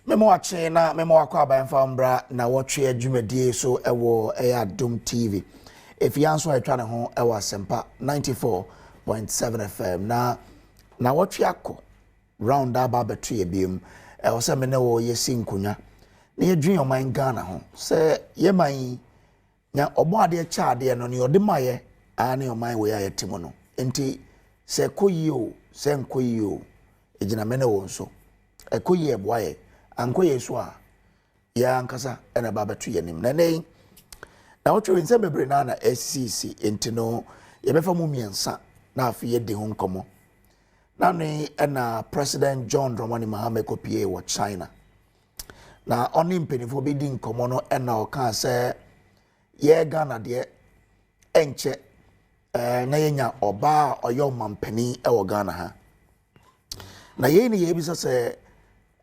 Memo ache na memo akwa abanfa mbra Nnawotwe adwumadie so ewo Adom TV. If you answer try ho ewo Asempa 94.7 FM na Nnawotwe akọ round aba betwe ebiem ewo se me ne wo yesi nkonya na yedwen oman Ghana ho se yeman nya obo ade cha ade no ne ode maye ane oman we ya yetimo no enti se koyi o se nkoyi o ejina me ne wo nso ekoyi eboaye anko yesu a ya ankasa ena baba tu yanim na nei na wotwe nse bebre na SCC enti no ye befa mu miensa na afi ye de ho nkomo na ne ena President John Dramani Mahama kopie wo China na oni mpenifo be di nkomo no ena oka se ye Ghana de enche na yenya oba oyo mampani e wo Ghana ha na ye ni ye bisa se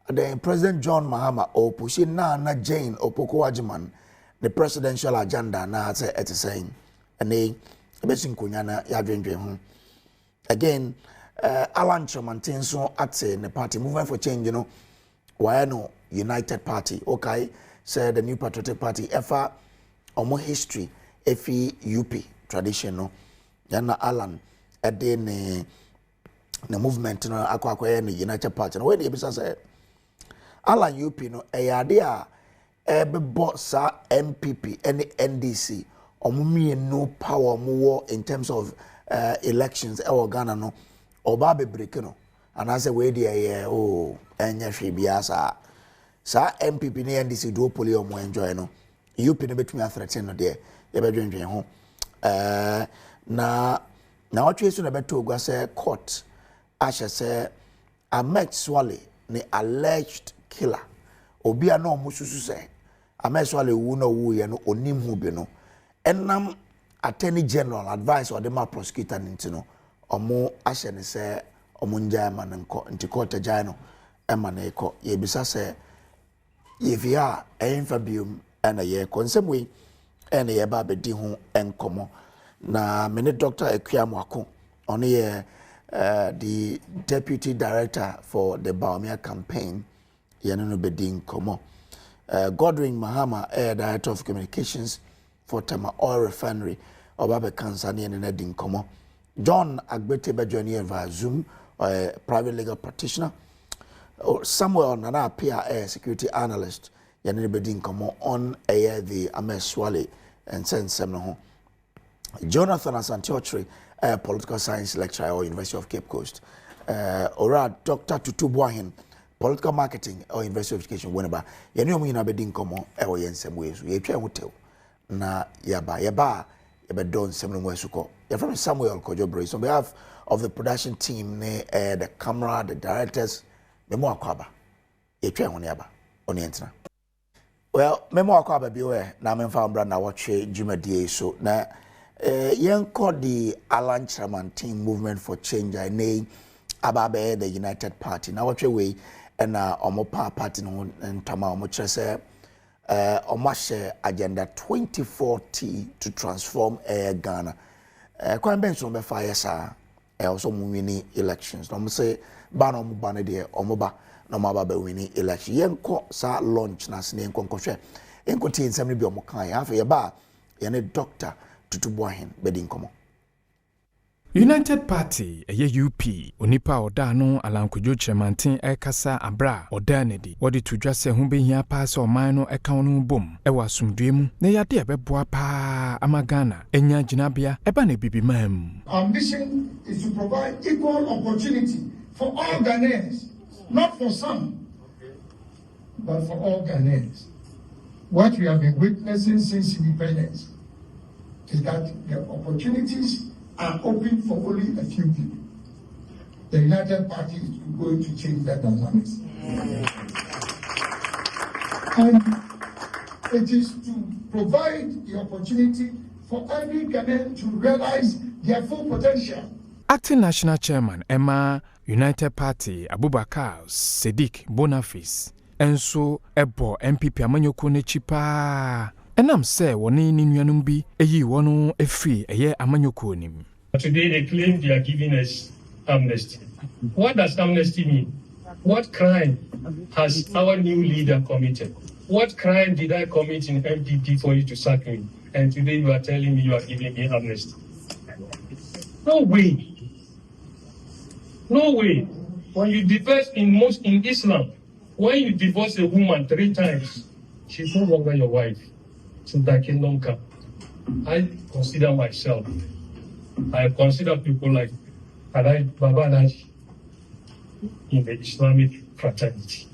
the President John Mahama or pushing Naana Jane or Poko Wajiman the presidential agenda na say it is saying and they basic kunyana ya again Alan Chamantinso at say the party movement for change why no United Party okay said the New Patriotic Party efa omo history efi UP tradition no yana Alan at the movement no akwa the United Party no where they bisa say ala UP no eyade a ebebo sa MPP and NDC omumie no power more in terms of elections e Ghana no oba bebreke no and as a way dey enya hwe sa MPP and NDC do poli omo enjoy no UP no betumi threaten no dey e bedwenwen ho na otwe so na beto ogwa say court ashe say Ahmed Suale ne alleged killer obia no mususu se Ahmed Suale wu no wu ye no onim hu bi no enam attorney general advice or the ma prosecutor nti no omo ahye ne se omo njaa ma nko nti court jaa no e ma na eko ye bisa se ye via enfa biom na ye konsemwe ene ye ba bedi hu enkomo na mene Dr. Ekuam Wako ono ye the deputy director for the Baumia campaign Yanino Bedin Komo. Godwin Mahama, director of communications for Tama Oil Refinery, Obabe Kansani and Edin Komo. John Agbete Bajoni via Zoom, private legal practitioner. Samuel Nana PR security analyst, Yanino Bedin Komo on the Ahmed Suale and Sen Semno. Jonathan Asantiotre, political science lecturer or University of Cape Coast. Ora Dr. Tutu Boahin, political marketing or University of Education whenever you know me na bedin komo e wo yensem wezu ye twa hotel na yaba don semno wezu ko you from Samuel Kojobro on behalf of the production team the camera the directors memo akwaba ye twa ho ne yaba oni entra well memo akwaba bi we na memfa mbra na watwe dwumadie so na yenko the Alan Chairman team movement for change I name ababe the United Party na watwe we and omo party no ntama omo kyerese omo share agenda 2040 to transform Ghana kwan ben so be fire sa also winning elections no say ba no mo ba ne de omo ba no ma ba winning election yenko sa launch na sene yenko hwe yenko tie nsam bi omo kan ya fa ye ba ye ne Dr. Tutu Boahin bedin komo United Party UP onipa oda no alankojo chemantin ekasa abra oda nedi wodi tudwa se ho behia pa se oman no eka no bom e wasumdue mu na yade ebeboa pa amagana enya ginabia eba na bibimam. Our mission is to provide equal opportunity for all Ghanaians, not for some, but for all Ghanaians. What we have been witnessing since independence is that the opportunities are open for only a few people. The United Party is going to change that dynamics. And it is to provide the opportunity for every Ghanaian to realize their full potential. Acting National Chairman Emma United Party Abubakar Sadiq Bonafis enso ebo MPP amanyoko ne chipa enam se woni ni nuanum bi eyi wono efri eye amanyoko Today they claim they are giving us amnesty. What does amnesty mean? What crime has our new leader committed? What crime did I commit in MPP for you to sack me? And today you are telling me you are giving me amnesty. No way. No way. When you divorce in Islam, when you divorce a woman 3 times, she's no longer your wife. So that kingdom come. I consider myself. I consider people like Baba Naji in the Islamic fraternity.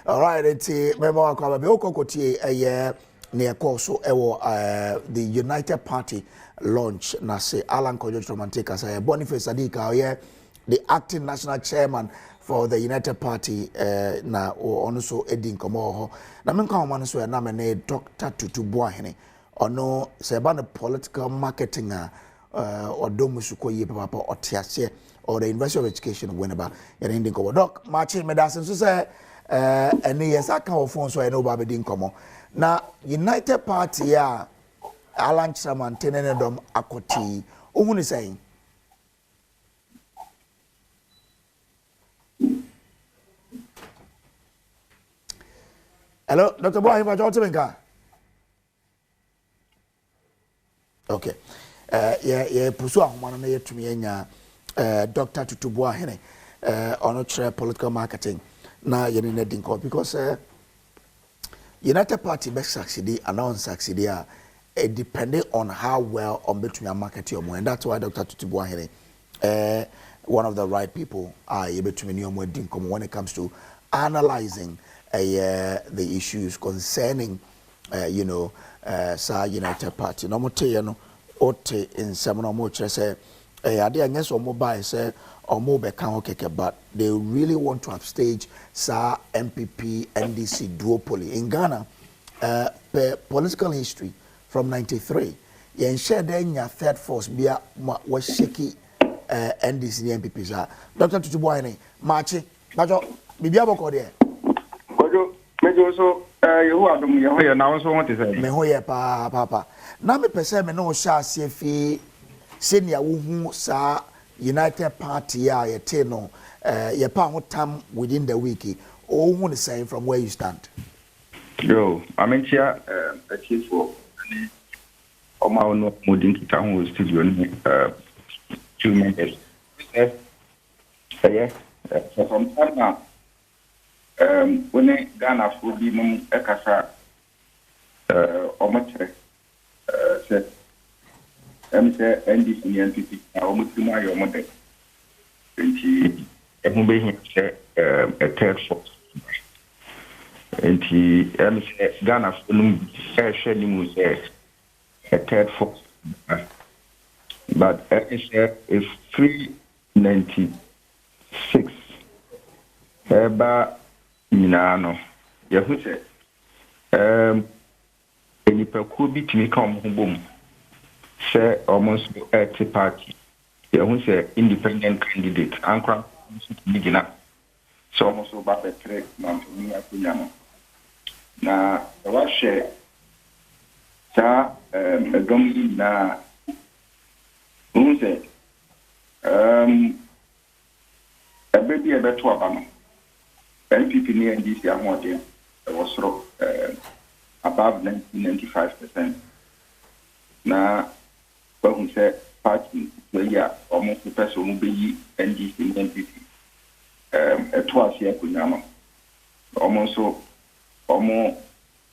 All right, it's member of Kwaba Beokoti a year near Koso the United Party launch na say Alan Kojo Tromantika say Boniface Adika the acting national chairman for the United Party na also Edin Komoho na menka man so na me Dr. Tutu Boahene ono say ba political marketing Adom Sukoye papa otiase or the University of Education whenever you're in the doc marching medicine so say and yes I can phone so I know Baby Dinkomo na United Party Alan Chairman Tenenedom Akoti ohun saying hello Dr. Boy Majotimenka okay yeah pursue ahoma na yetumi enya Dr. Tutu Boahene ono chere political marketing na yene na dinko because United Party best succeed and non succeed it depending on how well on between market your and that's why Dr. Tutu Boahene one of the right people are able to many dinko when it comes to analyzing the issues concerning United Party no mo te no ote in some no mo chere say ade anyes o mo buy say or more keke, but they really want to upstage MPP NDC duopoly in Ghana. Per political history from '93, you share then your third force be a was shaky NDC and MPP. Dr. Tutu Boahene, Marchi, Bajo, Bibia Boko there. Bajo, Major, so you are doing your now, so what is it? Mehoya, Papa. Now, me person, me no shall see fee, senior who sa. United Party yete no ye pa time within the week or who is saying from where you stand. Yo, I mean here a chief for my own modern town studio 2 minutes. Yeah, from time now when Ghana for be mum ekasa omotre said say NDC and NPP almost to my mother. And he a third force. And he Ghana shedding a third force. But it's 396. Eba Naana. Yahu say any could be to me come home. Say almost 80 party. Yeah, who say independent candidate. Ankra Nigina. So almost about the 3 months of me at Punyama. Now, the was share. Sa a gum na who say a baby a better Obama. NPP near NDC are more there. It was above 95%. Now, but who said party where almost the person who be NDC and NPP twice year Kunyama. Almost so almost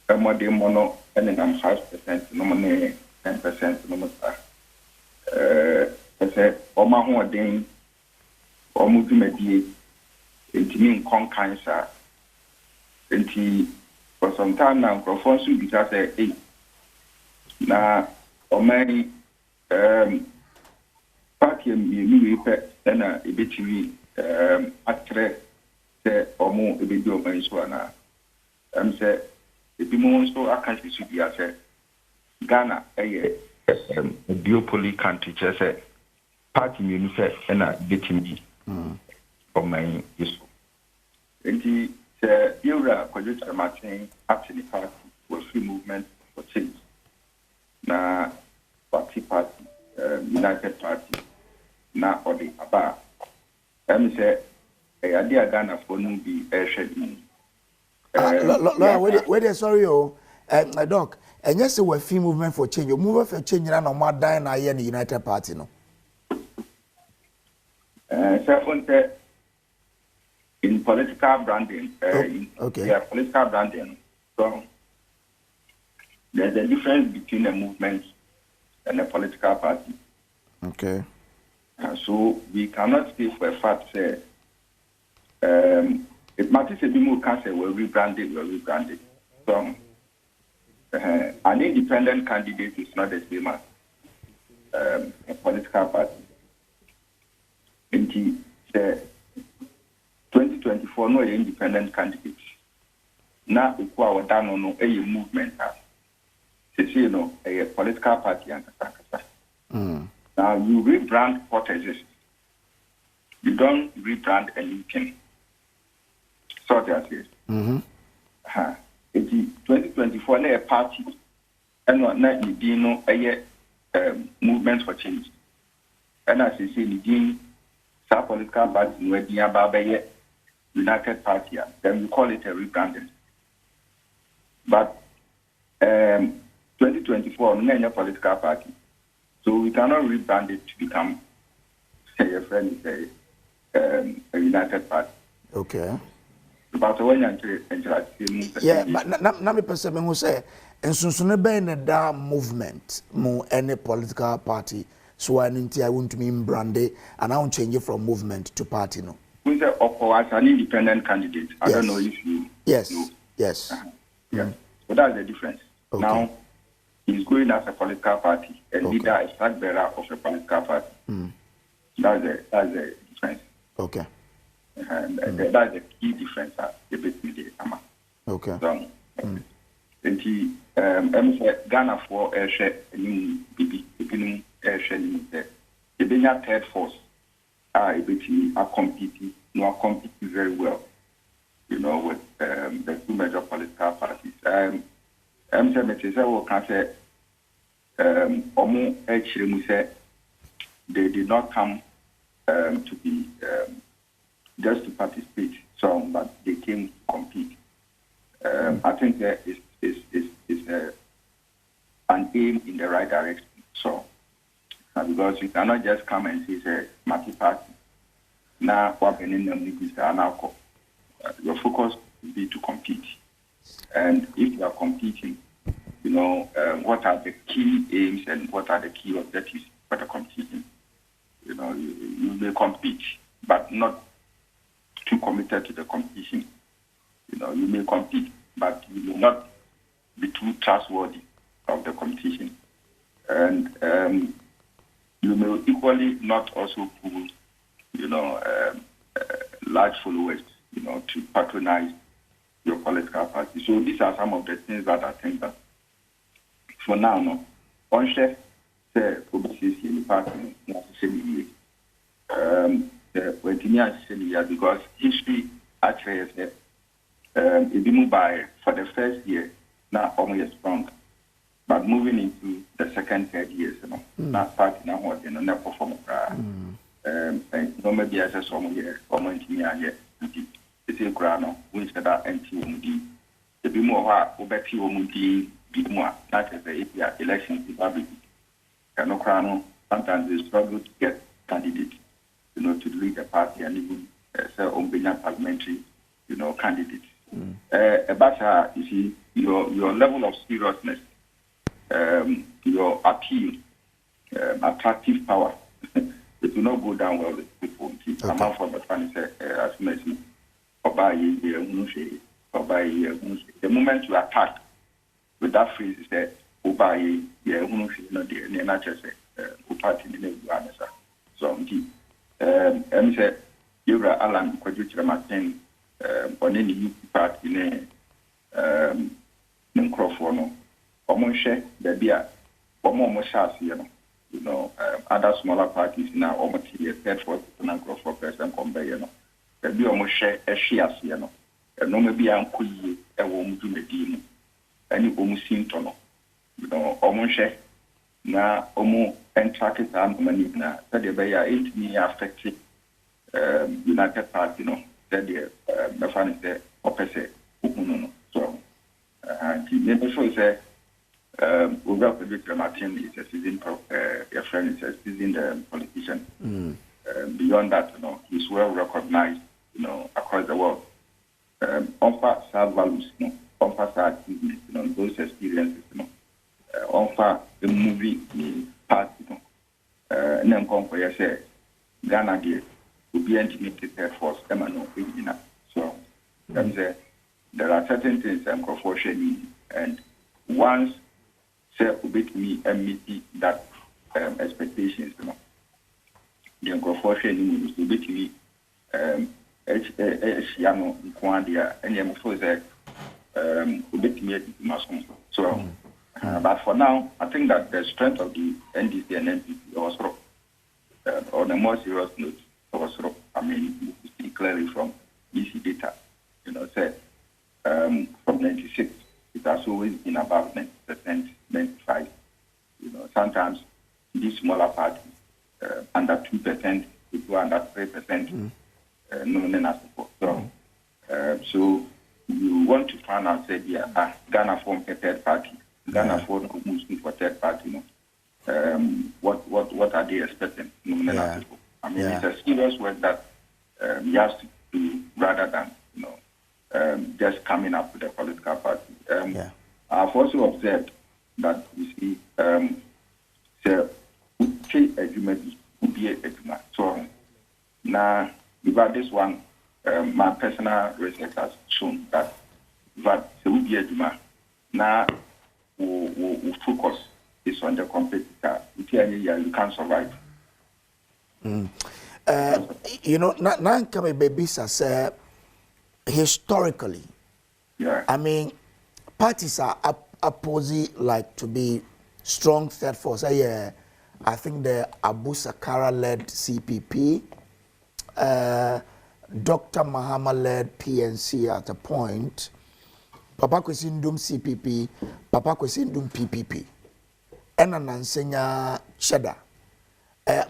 a more than mono and then 5%, no money 10%, no more. I said, Oma who are doing almost mediate into me cancer. And for some time now, Profonsu because say, now, or many party and pet then a bit actress say or more a bit of my swana. Say, if you want so I can't be as a Ghana, a duopoly country, just a party unified and a bit me for my issue. And the Eura Kojuta Martin actually party was free movement for change. Na party United Party na or the aba. Say a idea Ghana for no be schedule. Wait, sorry, Doc. And yes, we're free movement for change. You move for change and on my dying in the United Party, no. In political branding, political branding. So there's a difference between a movement and a political party. Okay. So we cannot say for a fact say it matters if people can say we're rebranded. So an independent candidate is not the same as a political party. In the 2024, no independent candidates. Now, we are done on a movement. You know, a political party. Now, you rebrand what exists. You don't rebrand anything. So that's it. In 2024, a party and not a movement for change. And as you see, the political party where the United Party, then we call it a rebranding. But 2024, no any political party. So we cannot rebrand it to become, say, a friend, say, a United Party. Okay. But when yeah, but na me person who say, and soon be in that movement, more any political party. So I want to mean brandy, and I won't change it from movement to party. No. We say, as an independent candidate. I don't know if you. Yes. know. Yes. Yeah. So that's the difference. Okay. Now, he's going as a political party, and leader is flag bearer of a political party. That's the difference. Okay. And that's the key difference. Okay. So, Ghana for share any beginning sharing the third force are competing very well, you know, with the two major political parties. They did not come to be just to participate, so but they came to compete. I think that is an aim in the right direction. So because you cannot just come and say multi party. Now what your focus will be to compete. And if you are competing, you know, what are the key aims and what are the key objectives for the competition? You know, you may compete, but not too committed to the competition. You know, you may compete, but you will not be too trustworthy of the competition. And you may equally not also pull, you know, large followers, you know, to patronize your political party. So these are some of the things that I think that for now, no, on share the publicity in the party, because history actually is it moved by for the first year, now almost strong. But moving into the second, third years, you know, not party now what you know, never perform. No maybe as a song here, or it's a grano, which that NTMD. The be more Obeti Omudi, be more, not as the election public. And no crown, sometimes they struggle to get candidates, you know, to lead the party and even say parliamentary, you know, candidates. But you see, your level of seriousness, your appeal, attractive power, it will not go down well with people. I'm out for the funny as mentioned. The moment you attack with that phrase is that Obaye, the natural party in the answer. So, I'm saying, you're Alan Quadrature Martin on any youth party in Crawford, or Moshe, the beer, or more Moshas, you know, other smaller parties now, almost here, third for Crawford, President Combe, the beer Moshe, a shears, you know, and no maybe I'm cool, a woman to any almost symptom, you know, Omoshe, now, Omo, and track it and money now. That they be 8 million affected United Party, that the fan is the opposite. So, never sure say, Uga Pedro Martin is a seasoned, your friend is a seasoned politician. Beyond that, he's well recognized, across the world. Offer sad values, offer sad achievements, those experiences, offer the movie part, and then come for say Ghana dear will be intimidated force, so there are certain things I'm conforming, and once say obey me and meet that expectations, the conformation is obey me Shiano Kwandia and Yamufoze obey me so. But for now, I think that the strength of the NDC and NPP also, on a more serious note, also, you see clearly from EC data, say from 96, it has always been about 90%, 95%. Sometimes these smaller parties, under 2%, people under 3%, no support. So you want to find out, say, Ghana form a third party. Ghana for Muslim for third party, what are they expecting? It's a serious work that he has to do rather than just coming up with a political party. I've also observed that you see, agreement would be a agreement. So now, about this one, my personal research has shown that there will be a demand. Now, we focus is on the competitor. You can't survive. Now come baby says historically. I mean, parties are opposing like to be strong third force. I think the Abu Sakara led CPP, Dr. Mahama led PNC at a point. Papa Kwesindum CPP, Papa Kwesindum PPP. Ena nansenya cheddar.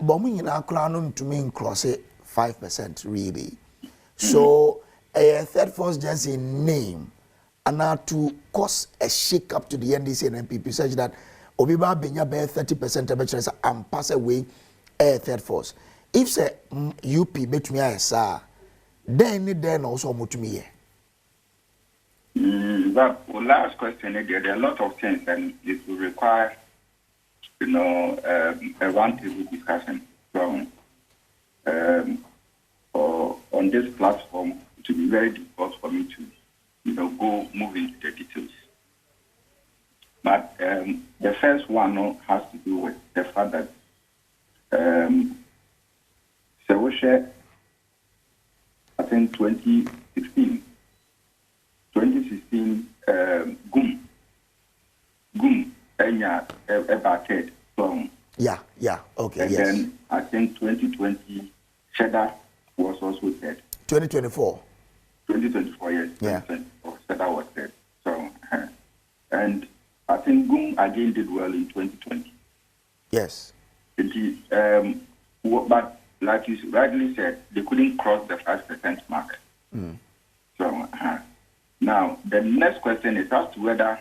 Bomu nyina kra no ntumi cross 5% really. So a third force just in name and to cause a shake up to the NDC and NPP such that Obiba Benya bear 30% of and pass away a third force. If say UP bet me then also mutumi. But last question, there are a lot of things and it will require, a roundtable discussion from on this platform. To be very difficult for me to, go move into the details. But the first one has to do with the fact that Sewoshe, I think 2016, Gum, Enya, Ebated from. Yeah, okay, and yes. Then I think 2020, Cheddar was also dead. 2024. 2024, yes. Yeah. 2024, Cheddar was dead. So, and I think Gum again did well in 2020. Yes. But like you rightly said, they couldn't cross the 5% mark. So, now, the next question is as to whether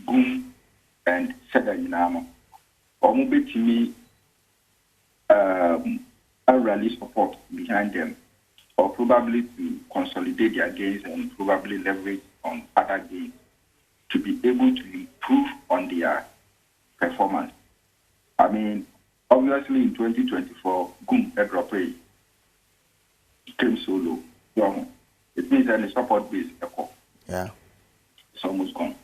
Gum and Cheddar Inamo or Mubitimi rally support behind them, or probably to consolidate their gains and probably leverage on other gains to be able to improve on their performance. I mean, obviously in 2024, Gum Edropay came so low. So it means that the support base it's almost gone.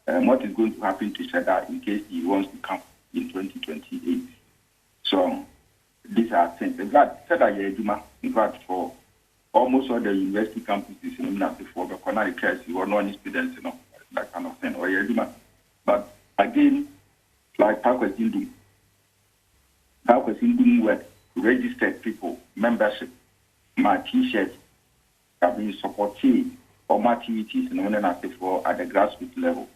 What is going to happen to Cheddar in case he wants to come in 2028? So these are things. In fact, Cheddar in fact, for almost all the university campuses in before the Conari Cares, you were non students, that kind of thing. Or but again, like Pakwesindum were registered people, membership, my T-shirts have been supporting all my activities for at the grassroots level.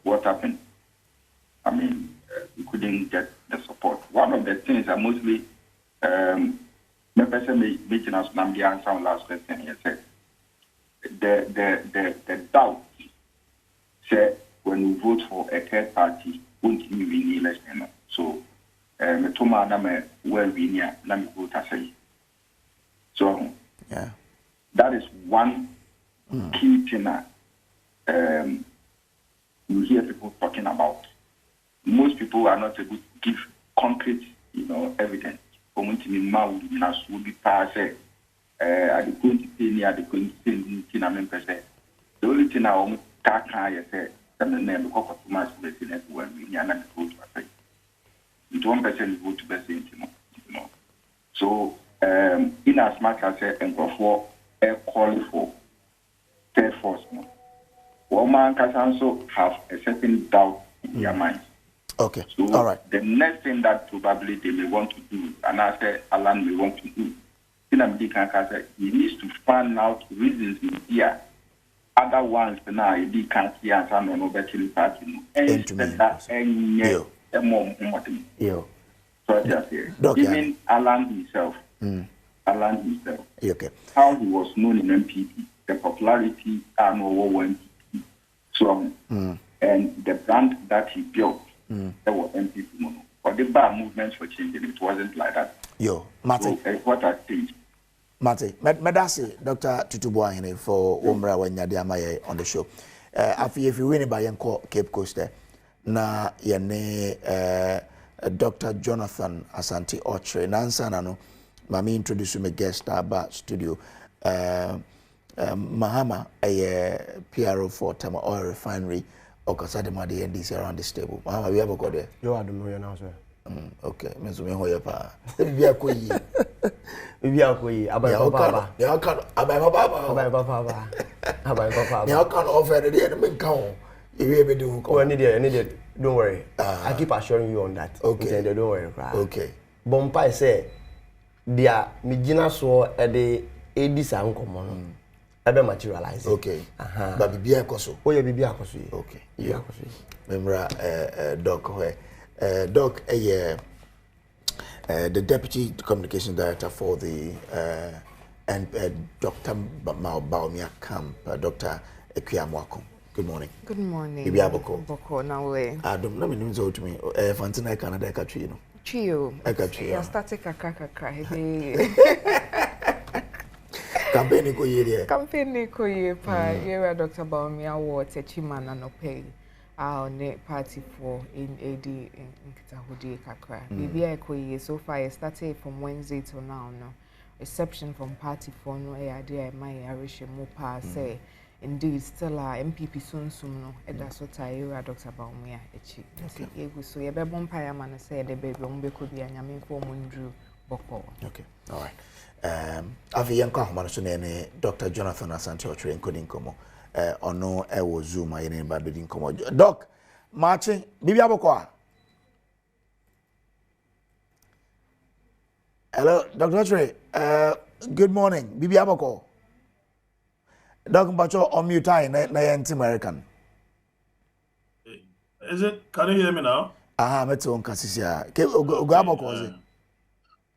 What happened? I mean, we couldn't get the support. One of the things that mostly my person making us the answer on last question here said the doubt said when we vote for a third party won't even win the election. So me toma na me well win ya na me vote asay. So yeah, that is one key thing you hear people talking about. Most people are not able to give concrete, evidence. Community will be passed. Are they going to pay me? Are they going to pay me? The only thing I want to say is that the name of too much business when we are not going to say. With 1% vote to be So, in as much as I go for a call for third force, one man can also have a certain doubt in their mind. Okay. So all right. The next thing that probably they may want to do, and I say Alan may want to do, he needs to find out reasons here. Other ones now he can't see and some no better party. So just here. Even Alan himself. Okay. How he was known in MPP, the popularity and over so and the brand that he built. There were MPP mono. But the bar movements for changing, it wasn't like that. Martin. So, what I think. Martin, Medasi, Dr. Tutubuahine for Umra Wanyadiamaye on the show. If you win by Yanko Cape Coast, na yene Dr. Jonathan Asante Ochre, Nansa Nano, Mami introduce me guest about studio. Mahama, a PRO for Tama Oil Refinery. Okasa de madi NDC around this table. Mahama, we have a go there. You are the lawyer now, sir. Okay, me so me hoye pa. Bibi akoyi. Bibi akoyi. Abai papa. Ya kan abai papa. Abai papa. Abai papa. Ya kan offer the dey me kan o. You be do ko. Oh, I need it. Don't worry. I keep assuring you on that. Okay. Don't worry. Okay. Bompai say dia me gina so e de edisa nkomo no. Ebe materialize. Okay. But bibi akoso. Oh, yeah, bibi akoso. Okay. Yeah, akoso. Remember Doc where Doc the Deputy Communication Director for the and Dr. Baumia Camp, Dr. Ekuyamwako. Good morning. Good morning. Bibi aboko. Boko Nnawotwe. Adom, na me nim so to me. Fantina Canada e ka twi no. Trio. E ka twi. Ya static kakra he. Campaign ko yire. Campaign ko ye pa ye Dr. Baumia wo techima na no pay. Ne party for in AD in Kitahudi kakra. Bibi ko ye so far I started from Wednesday till now no. Reception from party for no idea my Irish mo pa say indeed still MPP soon no that's what I hear Dr. Baumia echi. So ye be bonfire man say the baby on be could be anyame for mundru boko. Okay. All right. Avi yanko ahoma so ne Dr. Jonathan Asante Ochre encoding komo. Ono e wo Zoom aye ne ba bedin komo. Doc, marching bibi aboko a. Hello, Dr. Ochre. Good morning. Bibi aboko. Doc Mbacho on mute na yenti American. Is it? Can you hear me now? Aha, meto on kasisia. Ke aboko is it?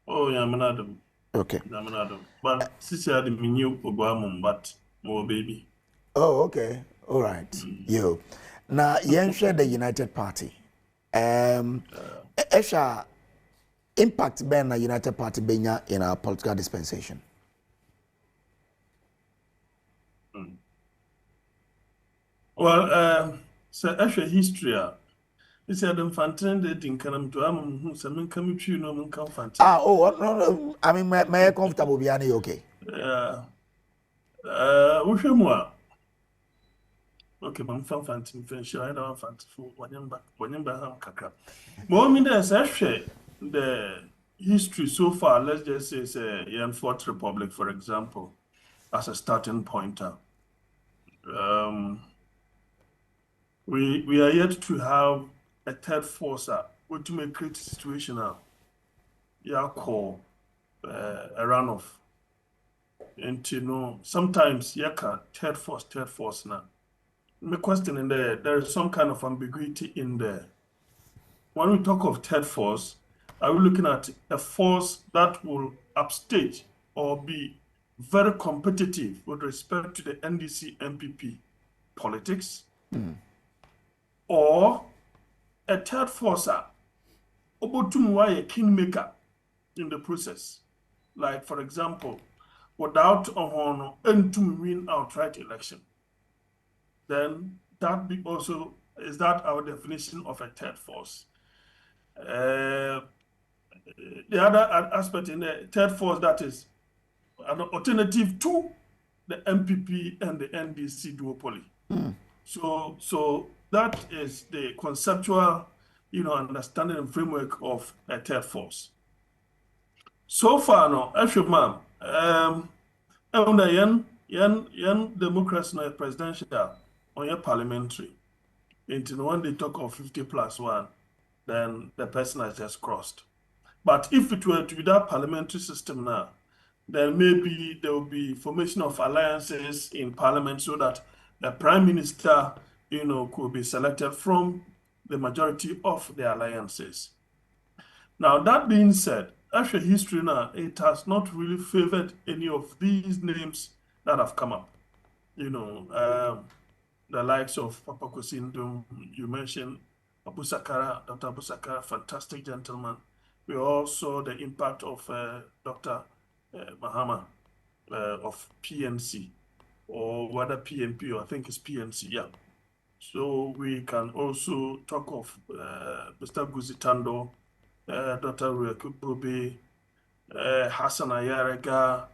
Oh, yeah, I'm Adom. Okay. I'm Adom. But since I had the menu Oguamum, but more baby. Oh, okay. All right. Yo. Now, share the United Party. Esha impact ben na United Party benya in our political dispensation. Well, so actually history. It's a infantine dating can to am some come to no come fancy. No. I mean, may I comfortable be any okay? Which more? Okay, I'm fancy finish. I don't fancy for when ham kaka. More mean there's actually the history so far. Let's just say, Yan Fourth Republic, for example, as a starting pointer. We are yet to have a third force which may create a situation call a runoff. And sometimes third force now. My question in there is some kind of ambiguity in there. when we talk of third force, are we looking at a force that will upstage or be very competitive with respect to the NDC MPP politics? Or a third force, a kingmaker in the process? Like, for example, without a honor and to win outright election, then that be also, is that our definition of a third force? The other aspect in the third force, that is an alternative to the MPP and the NDC duopoly. So that is the conceptual, understanding and framework of a third force. So far, no, actually, ma'am, under yan democracy no presidential on your parliamentary. Until when they talk of 50+1, then the person has just crossed. But if it were to be that parliamentary system now, then maybe there will be formation of alliances in parliament so that the prime minister, could be selected from the majority of the alliances. Now, that being said, actually history now, it has not really favored any of these names that have come up. The likes of Papa Kosindum, you mentioned Abu Sakara, Dr. Abu Sakara, fantastic gentleman. We all saw the impact of Dr. Mahama of PNC, or whether PNP, or I think it's PNC, yeah. So we can also talk of Mr. Guzitando, Dr. Ruekubobe, Hassan Ayarega,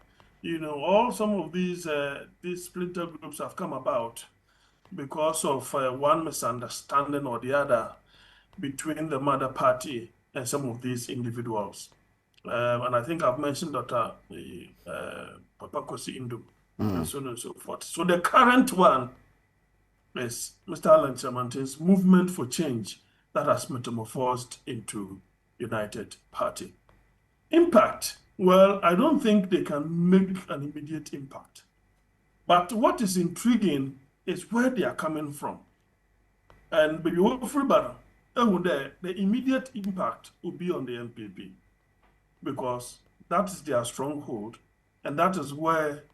all some of these splinter groups have come about because of one misunderstanding or the other between the mother party and some of these individuals. And I think I've mentioned Dr. Papa Kosi Indu, and so on and so forth. So the current one is Mr. Alan Chamante's movement for change that has metamorphosed into United Party. Impact, well, I don't think they can make an immediate impact. But what is intriguing is where they are coming from. And the immediate impact will be on the MPP, because that is their stronghold, and that is where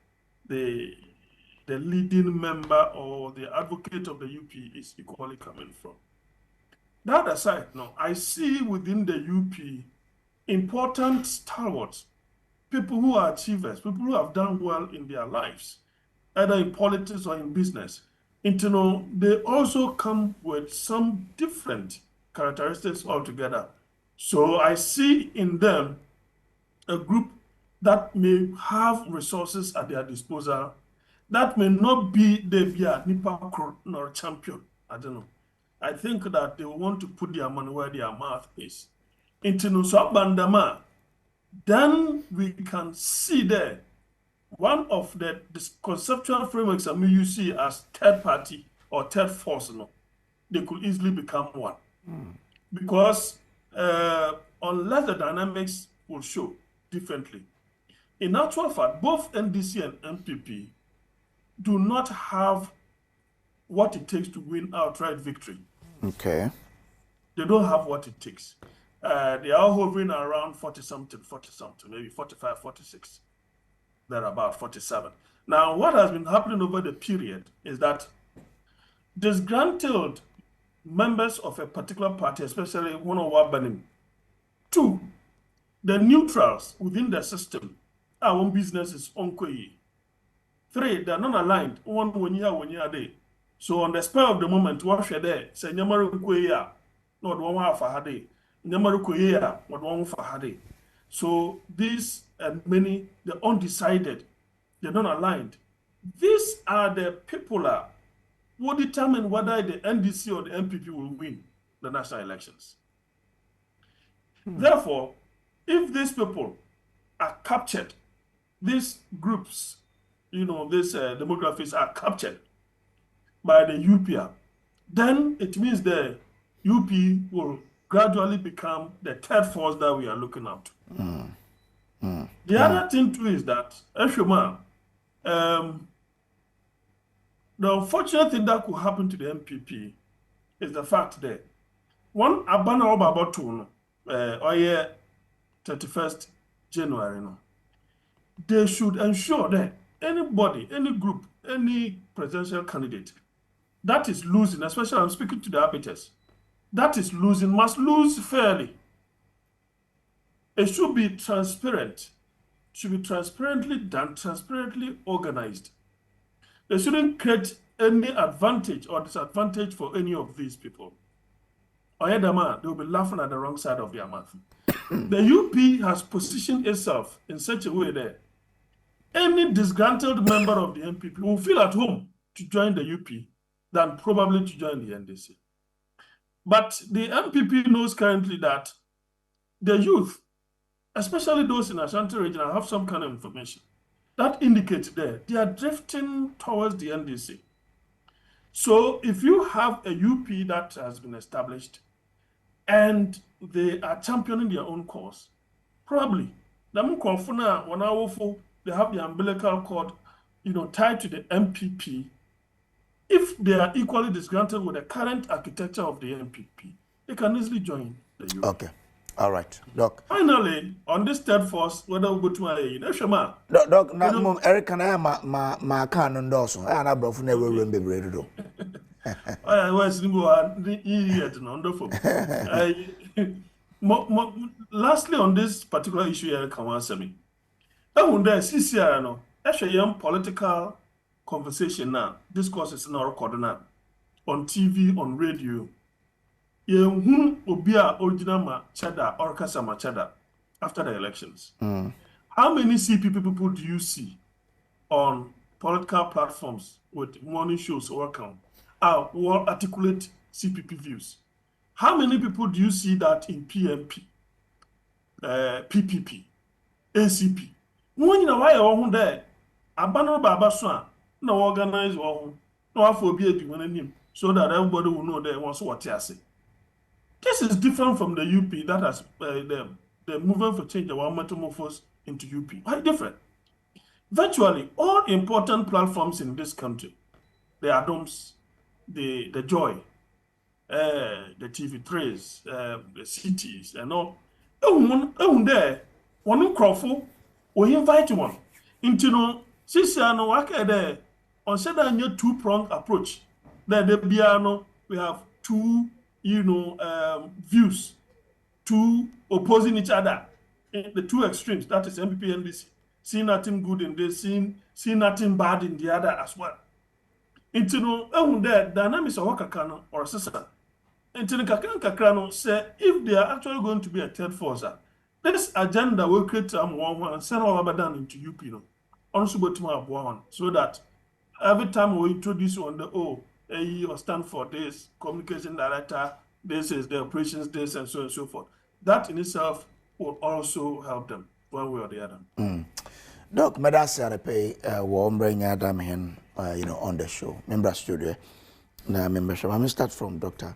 the leading member or the advocate of the UP is equally coming from. That aside, now, I see within the UP important stalwarts, people who are achievers, people who have done well in their lives, either in politics or in business. They also come with some different characteristics altogether. So I see in them a group that may have resources at their disposal that may not be the Nipa nor champion. I don't know. I think that they want to put their money where their mouth is. Bandama, then we can see there one of the conceptual frameworks that you see as third party or third force, they could easily become one. Because unless the dynamics will show differently, in actual fact, both NDC and MPP do not have what it takes to win outright victory. Okay. They don't have what it takes. They are hovering around 40-something, maybe 45, 46. They're about 47. Now, what has been happening over the period is that disgruntled members of a particular party, especially one of Wabanim, two, the neutrals within the system, our own business is onkoyi. Three, they're not aligned. One year day. So on the spur of the moment, what should they say? Nyamaru koya, not one for hade. Nyamaru koya, not one for hade. So these and many, they're undecided, they're not aligned. These are the people who will determine whether the NDC or the MPP will win the national elections. Therefore, if these people are captured, these groups, these demographics are captured by the UPR, then it means the UP will gradually become the third force that we are looking at. The other thing too is that, Eshoma, the unfortunate thing that could happen to the MPP is the fact that one abana about two or 31st January no. They should ensure that anybody, any group, any presidential candidate that is losing, especially I'm speaking to the arbiters, that is losing must lose fairly. It should be transparent, should be transparently done, transparently organized. They shouldn't create any advantage or disadvantage for any of these people. Or either man, they will be laughing at the wrong side of their mouth. The UP has positioned itself in such a way that any disgruntled member of the MPP will feel at home to join the UP than probably to join the NDC. But the MPP knows currently that the youth, especially those in Ashanti region, have some kind of information that indicates that they are drifting towards the NDC. So if you have a UP that has been established and they are championing their own cause, probably they have the umbilical cord, tied to the MPP. If they are equally disgruntled with the current architecture of the MPP, they can easily join the UP. Okay. All right, Doc. Finally, on this third force, whether we go to a Doc, now, Eric, can I have my can endorsement? And I brought never remember it. I was the idiot, wonderful. Lastly, on this particular issue, Eric, can answer me. When there is CCR, no, actually, political conversation now, discourse is now recorded now on TV, on radio. Obia original Machada or Kasa Machada after the elections. How many CPP people do you see on political platforms with morning shows or account or articulate CPP views? How many people do you see that in PMP, PPP, ACP? When you know why you're there, abandon Baba Swan, no organize or no phobia so that everybody will know they want what you say. This is different from the UP that has the movement for change, the one metamorphose into UP. Why different? Virtually all important platforms in this country, the Adoms, the Joy, the TV3s, the cities, and all, there, one crowdful, we invite one. Into no, since no work there, on said a two-pronged approach. Then we have two views, two opposing each other, the two extremes, that is MPP and NDC, see nothing good in this, see nothing bad in the other as well. Into the dynamics of Wakakano or sister. Into the Kakrano say if they are actually going to be a third force, this agenda will create one and send all Abadan into UP, also one, so that every time we introduce you on the AE or stand for this, communication director, this is the operations, this, and so on and so forth. That in itself will also help them one way or the other. Doc, Medasa pay warm bring Adam hen, on the show. Member studio. Now membership. I'm start from Dr.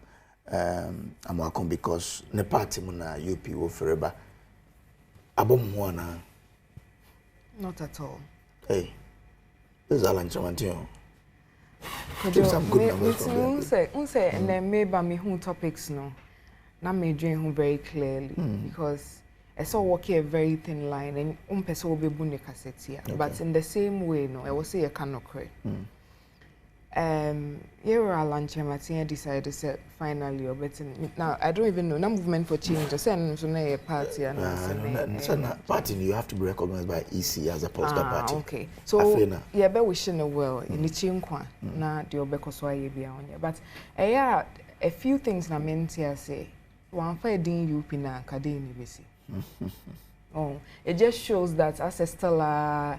I'm welcome because the party muna UP will forever. Abom wana. Not at all. Hey, this is Alan Chamantino. Keep some good numbers from there. And then maybe me who topics no. Na me dream very clearly because I saw walking a very thin line and person will be bunny cassette. But in the same way, no, I will say I cannot correct. Here are lunch and Martina decided to say finally or better. Now I don't even know. No movement for change. I said so a party and party you have to be recognized by EC as a political party. Okay. So yeah, but wishing well in the chinkwa na the obeko so aye bia onye. But a few things na meant here say one fair din UP na academy basi. It just shows that ancestral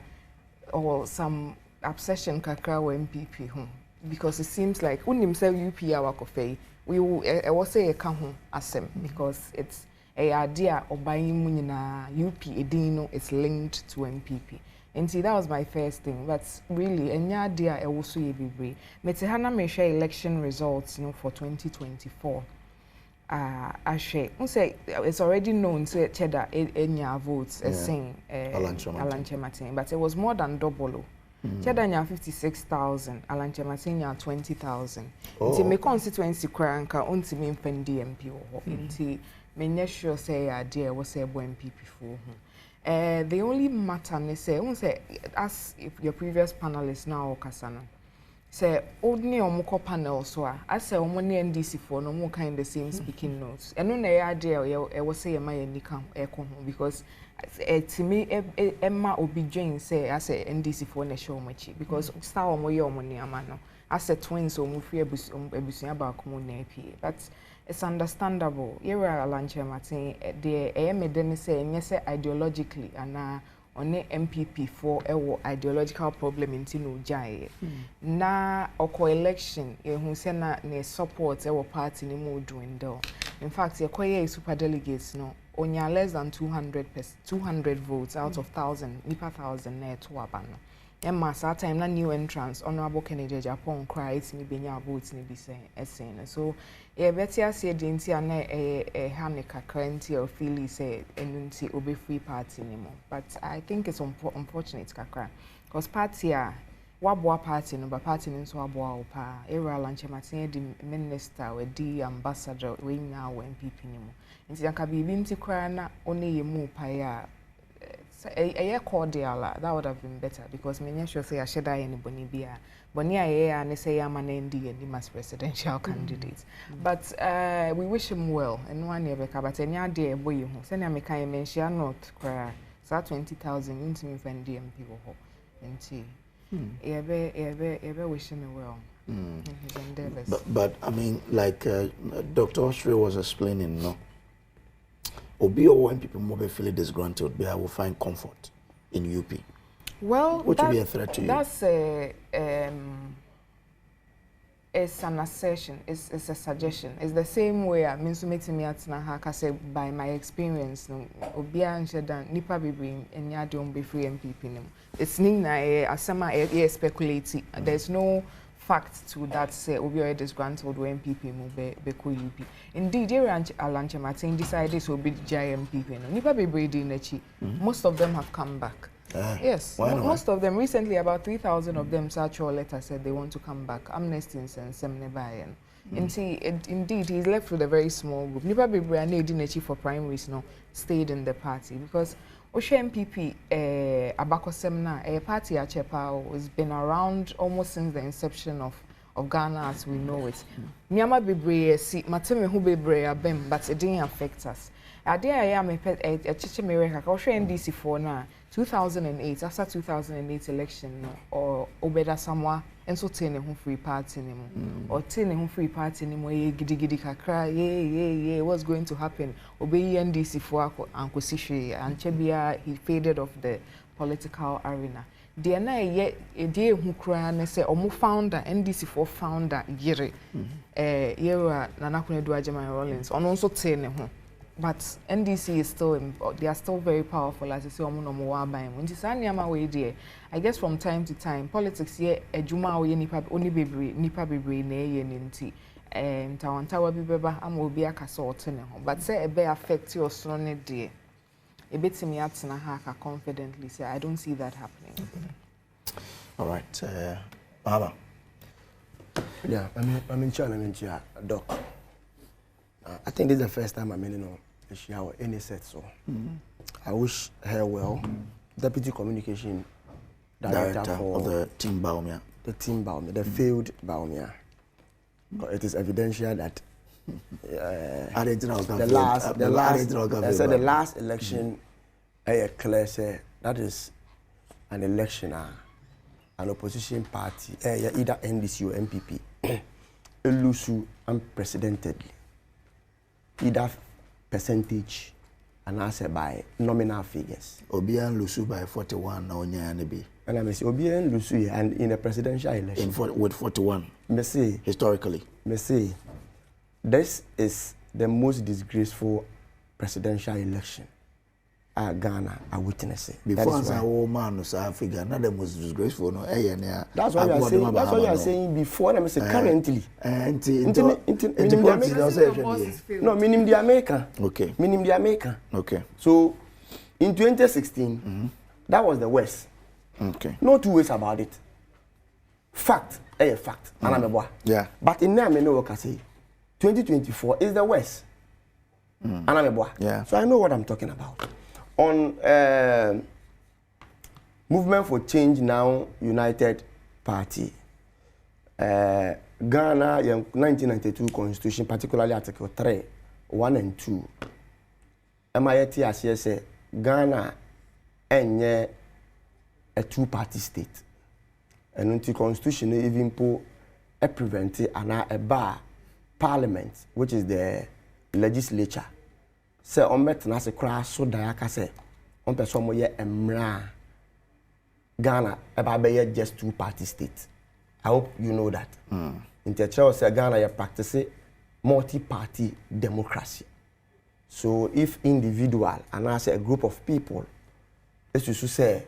or some obsession kakra with MPP because it seems like when himself UP our coffee we will say a kahu asem because it's a idea of buying munina UP edino is linked to MPP. And see that was my first thing, but really any idea I also be Metehana may share election results for 2024. I share. Say it's already known to cheddar enya votes saying Alan Chemartin, but it was more than double. Chedanya 56,000, Alanchamatenya 20,000. Nti me constituency kranka unti me mpendi MP ho. Nti me sure say idea was say bo MPP for. The only matter me say, as if your previous panelists now Kasana. Say ordinary omoko panel so I say omoni NDC for no more kind the same speaking notes. And no na idea I was say my nika because to me Emma Obi Jane say I say NDC for na show much because star omo ye omo niama no I say twins omo free ebusunya ba komo na apie but it's understandable. Yera Alanche Martin the me say nyese ideologically and on MPP for a ideological problem in Tino Jai. Na oko election, who send ne support our party ni more dwindle. In fact, your super delegates no only less than 200 votes out of 1,000, nipa 1,000 net to abano. Emma, that time na new entrance, Honorable Kennedy Japan cries ni benya votes ni be saying. So, better say the intia na hanika currency or feely say enunti obe free party anymore. But I think it's unfortunate kakra because party wabwa party no ba party nso wabwa opa era lanche matin di minister we di ambassador we nya we MPP nimo. Nti anka bibi nti kra na one ye mu pa ya a cordial that would have been better because me sure say I should anybody be Boni aye and say I'm an ND and as presidential candidate. But we wish him well and one year back but any idea boy you send me kind mention not cry so 20,000 into me friend DMP ho nti ebe wish him well in his endeavors. But I mean like Dr. Oshrey was explaining no Obi or when people more feel disgruntled, they will find comfort in UP. Well, what would be a threat to you? That's it's an assertion. It's a suggestion. It's the same way I mean to me at Nahaka say by my experience. No, Obi and nipa bibi and Adom be free MPP. It's nina asama speculating. There's no fact to that say Obi already disgruntled when MPP move be UP. Indeed, Alanche Martin decided to be MPP. Nipa be brady nechi. Most of them have come back. Yes, most of them recently, about 3,000 of them such or letter said they want to come back. Amnesty and Semnebayan. Indeed, he's left with a very small group. Nipa be brady nechi for primaries no stayed in the party because Oshe MPP Abako Semna a party Achepa has been around almost since the inception of Ghana as we know it. Nyama bebre si mateme hu bebre abem but it didn't affect us. Ade I am a chiche mereka Oshe NDC for na 2008 after 2008 election or obeda samwa enso tene hu free party nimo or tene hu free party nimo ye gidi kakra ye what's going to happen obey NDC for anko sihwe anchebia he faded off the political arena de na ye de hu kra na say omo founder NDC for founder yere yera Nana Kunedu Ajama Rollins ono nso tene hu. But NDC is still, they are still very powerful as I say, I guess from time to time, politics here, Juma or nipa only baby, nipa baby, nay, and inti, and Tawantawa Bibeba, I'm will be a castle, but say a bear affect your son, dear. A bit to me at Nahaka confidently say, I don't see that happening. All right, Mahama. Yeah, I'm in China, Doc. I think this is the first time I'm in she have any set so I wish her well. Deputy Communication Director for the team Baumia. The team Baumia, the field Baumia. It is evidential that the last election clear say that is an election an opposition party either NDC or MPP elusu unprecedentedly either percentage and answer by nominal figures. Obian Lusu by 41 now be. And I may say Obian Lusu and in a presidential election with 41. Me say historically. Me say this is the most disgraceful presidential election Ghana are witnessing. Before as a old man no South Africa, not the most disgraceful no. That's what you are saying. That's what you are saying before. Let me say currently. No, meaning the American. Okay. Meaning the American. Okay. So in 2016, that was the West. Okay. No two ways about it. Fact, fact. Yeah. But in there, I know what I say. 2024 is the worst. Yeah. So I know what I'm talking about. On Movement for Change Now United Party, Ghana 1992 Constitution, particularly Article 3, 1 and 2. MIT as say Ghana enye a two-party state. And the Constitution even prevent a bar Parliament, which is the legislature. Say on met na se kra so dayaka say on person mo ye emra Ghana eba just two-party state. I hope you know that. In the church say Ghana you practice multi-party democracy. So if individual and I say a group of people, as you say,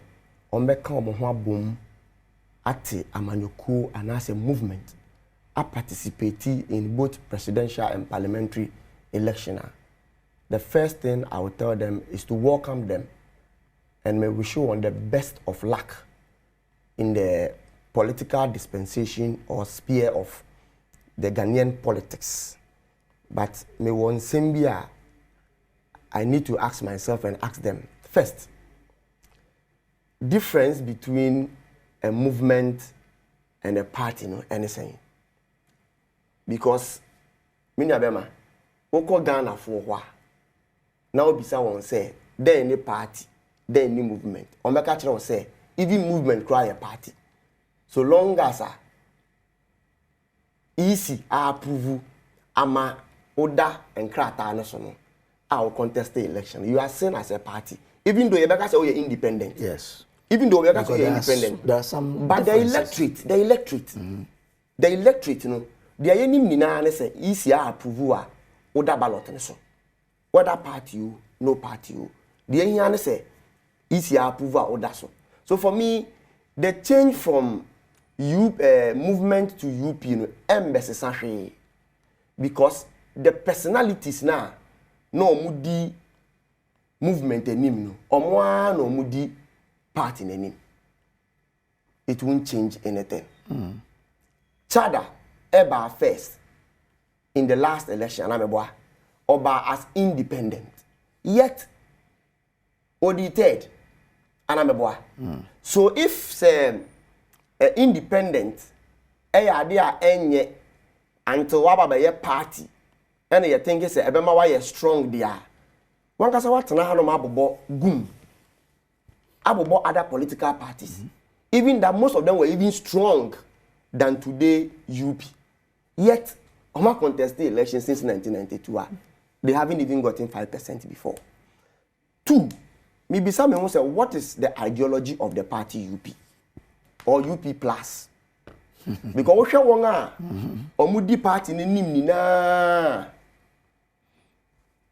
on be come ho abom ate amanyoku and I say movement, I participate in both presidential and parliamentary election. The first thing I will tell them is to welcome them and may wish you on the best of luck in the political dispensation or sphere of the Ghanaian politics. But may one Zambia, I need to ask myself and ask them first, difference between a movement and a party, no anything. Because many of them are Ghana for what? Now bisa won say there any party, there any movement. On make catch say even movement cry a party. So long as easy approve ama order and krata na so no. I will contest the election. You are seen as a party. Even though you say you're independent. Yes. Even though you say you're independent. There are some but the electorate, you know, they are any nina say easy approve order ballot so. Whether party you, no party you. The here say easy approve order so. So for me, the change from movement to UP, you know, because the personalities now no mudi movement enim no omwa no mudi party enim. It won't change anything. Chada eba first in the last election ameboa oba as independent yet audited ameboa. So if say independent ade a enye until waba be party and you think say ebema why strong there. One kasa what na hano mabobo gum. Abobo other political parties. Even that most of them were even strong than today UP. Yet, Oma contested election since 1992. They haven't even gotten 5% before. Two, maybe some will say, what is the ideology of the party UP? Or UP plus? Because we share one omudi party ni nina.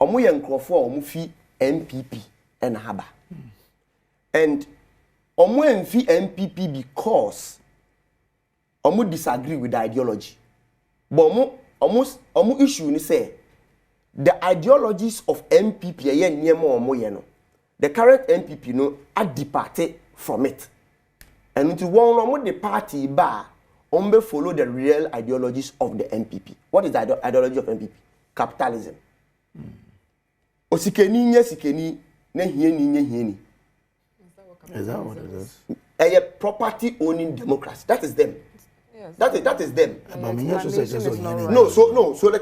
Omu yenkrofo omu fi MPP and haba. And omu enfi MPP because omu disagree with the ideology. But omu issue ni say the ideologies of MPP ye niemo omu ye no. The current MPP no are departed from it. And until one omu the party ba ombe follow the real ideologies of the MPP. What is the ideology of MPP? Capitalism. Osikeni nye sikeni ne hieni nye hieni. Is that what it is? A property owning democracy. That is them. Yes. That is them. So the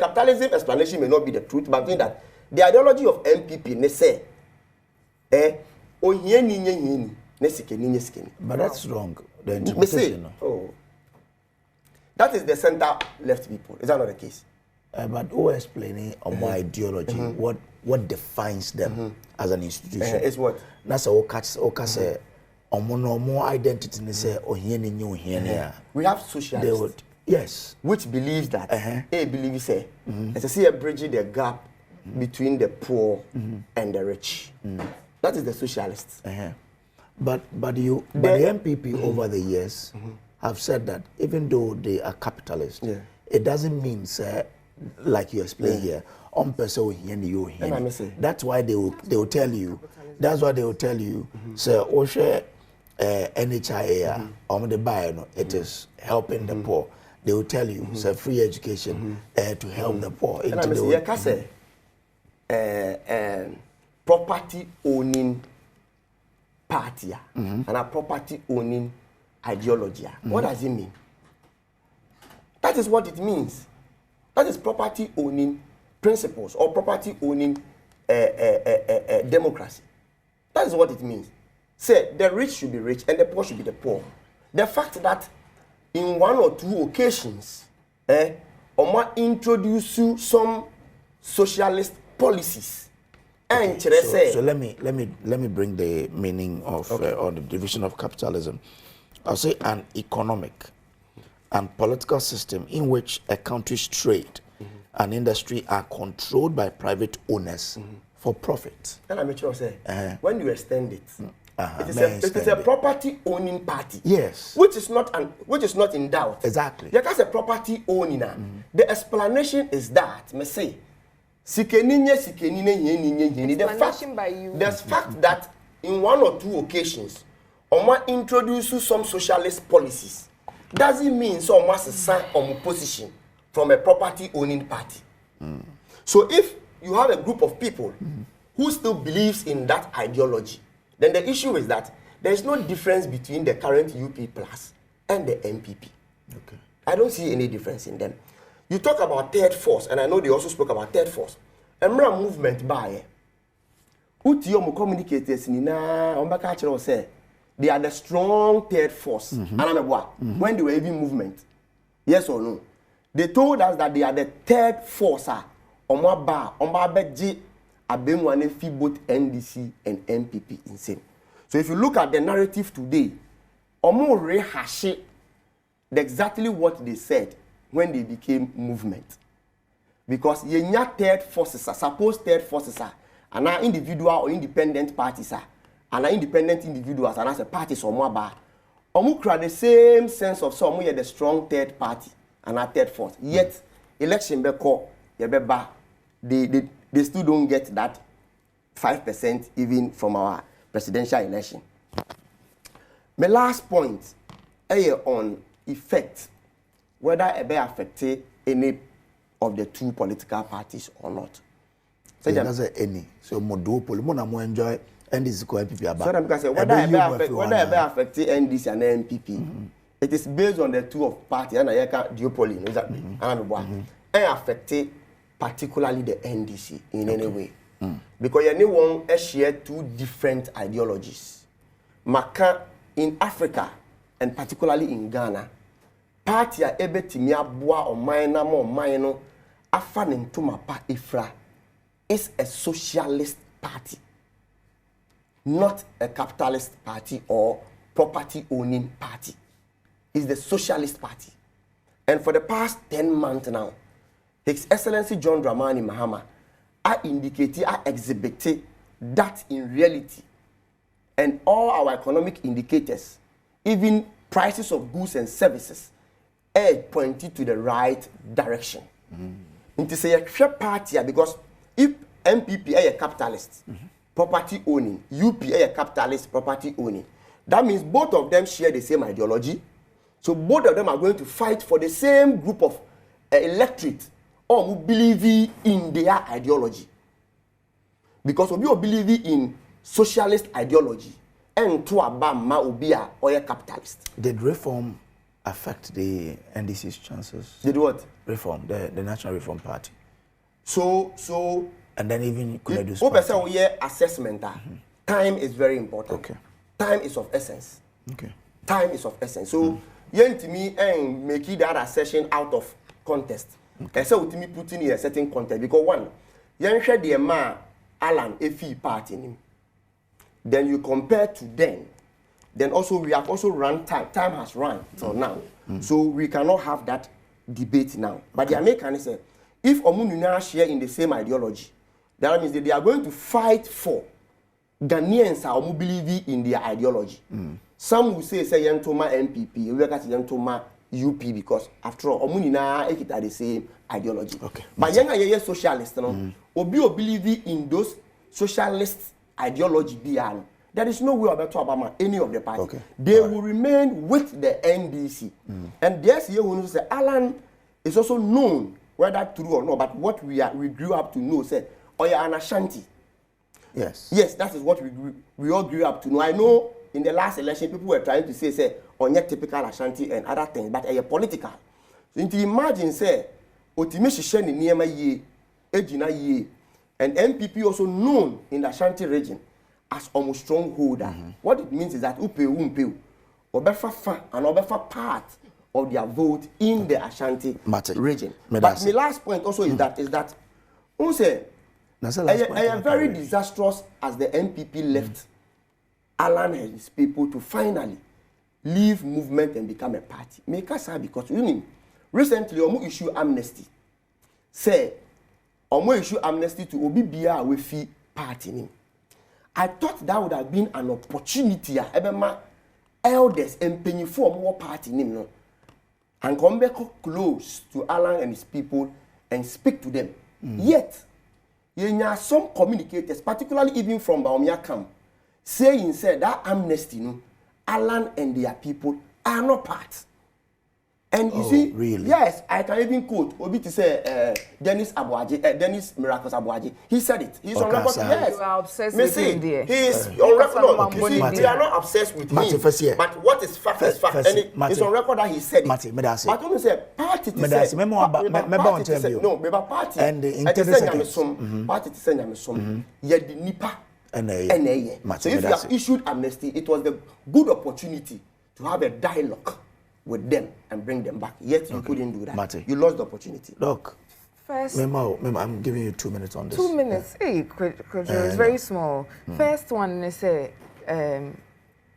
capitalism explanation may not be the truth, but I'm saying that the ideology of MPP ne say o hieni nye hieni ne sikeni nye sikeni. But that's wrong. The interpretation. That is the center left people. Is that not the case? But who explaining my ideology? What defines them as an institution? It's what? That's a say more identity. They say we have socialists. Yes. Which believes that they believe say let's see a bridging the gap between the poor and the rich. That is the socialists. But the MPP over the years have said that even though they are capitalists, it doesn't mean say like you explained here. That's why they will tell you. That's why they will tell you. So Oshe NHIA on the buy no it is helping the poor. They will tell you it's a free education to help the poor. And I say property owning party and a property owning ideology. What does it mean? That is what it means. That is property owning principles or property owning democracy. That is what it means. Say the rich should be rich and the poor should be the poor. The fact that in one or two occasions, Oma introduce some socialist policies. And so let me bring the meaning of or the division of capitalism. I'll say an economic and political system in which a country's trade and industry are controlled by private owners for profit. And I make sure say when you extend it, it is a property owning party. Yes, which is not in doubt. Exactly. Because a property owning, the explanation is that me say, the fact that in one or two occasions, Oma introduces some socialist policies doesn't mean someone has a sign of position from a property owning party. So if you have a group of people who still believes in that ideology, then the issue is that there is no difference between the current UP Plus and the MPP. Okay. I don't see any difference in them. You talk about third force, and I know they also spoke about third force. Emra movement by Utiyomu communicators say they are the strong third force. When they were even movement. Yes or no? They told us that they are the third force. Abemwane fi both NDC and MPP insane. So if you look at the narrative today, Omo rehash exactly what they said when they became movement. Because yenya third forces, supposed third forces are individual or independent parties are independent individuals and as a parties or more bar. Omo create the same sense of some we are the strong third party and a third force. Yet election be call they still don't get that 5% even from our presidential election. My last point on effect, whether it may affect any of the two political parties or not. So that's any. So moduopoly, mo na mo enjoy NDC ko MPP aba. So because whether it may affect NDC and MPP, it is based on the two of party and duopoly, exactly. And affect particularly the NDC in any way. Because anyone share two different ideologies. Maka in Africa and particularly in Ghana, party a ebe timia boa o maina mo maino afa ntoma pa ifra is a socialist party, not a capitalist party or property owning party. It's the socialist party. And for the past 10 months now, His Excellency John Dramani Mahama exhibited that in reality, and all our economic indicators, even prices of goods and services, are pointing to the right direction. It is a fair party because if MPP is a capitalist, property owning, UP is a capitalist, property owning, that means both of them share the same ideology. So both of them are going to fight for the same group of electorate or who believe in their ideology. Because we believe in socialist ideology and to abama obia or a capitalist. Did reform affect the NDC's chances? Did what? Reform, the National Reform Party. So and then even could do assessment. Time is very important. Okay. Time is of essence. Okay. Time is of essence. So yen to me and make that assessment out of context. And so to me putting in a certain context because one, yen share the man Alan Efi party in him. Then you compare to then also we have also run time. Time has run till now. So we cannot have that debate now. But the American say if Omununa share in the same ideology, that means that they are going to fight for Ghanaians who believe in their ideology. Some will say Yentoma MPP, we got Yentoma UP because after all, Omunina are the same ideology. Okay. But younger socialists, no, Obi believe in those socialist ideology. there is no way about Obama, any of the party. Okay. They will remain with the NDC. And yes, you will say Alan is also known, whether true or not, but what we grew up to know, say, oh yeah, an Ashanti. Yes. Yes, that is what we all grew up to know. I know in the last election, people were trying to say, on your typical Ashanti and other things, but a political. So you imagine, say, Otimishi Sheni Niema Ye, Ejina Ye, and MPP also known in the Ashanti region as almost strongholder. What it means is that Upe, Obefa fa and Obefa part of their vote in the Ashanti region. But my last point also is that I am very disastrous as the MPP left Alan and his people to finally leave movement and become a party. Make us sad because recently Omo issue amnesty. Say Omo issue amnesty to Obi Bia we fee party. I thought that would have been an opportunity my elders and penny for more party no, and come back close to Alan and his people and speak to them. Yet, there are some communicators, particularly even from Baumia camp, saying that amnesty, Alan and their people are not part. And you see, really? Yes, I can even quote Obi to say Dennis Miraculous Abuaji. He said it. He's on record. Yes. You are obsessed with him there. He is on record. You see, they are not obsessed with him. But what is fact is fact. And it's on record that he said it. But only say party to say. No, party. And the party to say Nyamisom. Yet the Nipa. So if you have issued amnesty, it was the good opportunity to have a dialogue with them and bring them back. Yet you couldn't do that. Mate. You lost the opportunity. Look, first, Memo, I'm giving you 2 minutes on this. 2 minutes. Yeah. Hey, it's very small. First one, they say,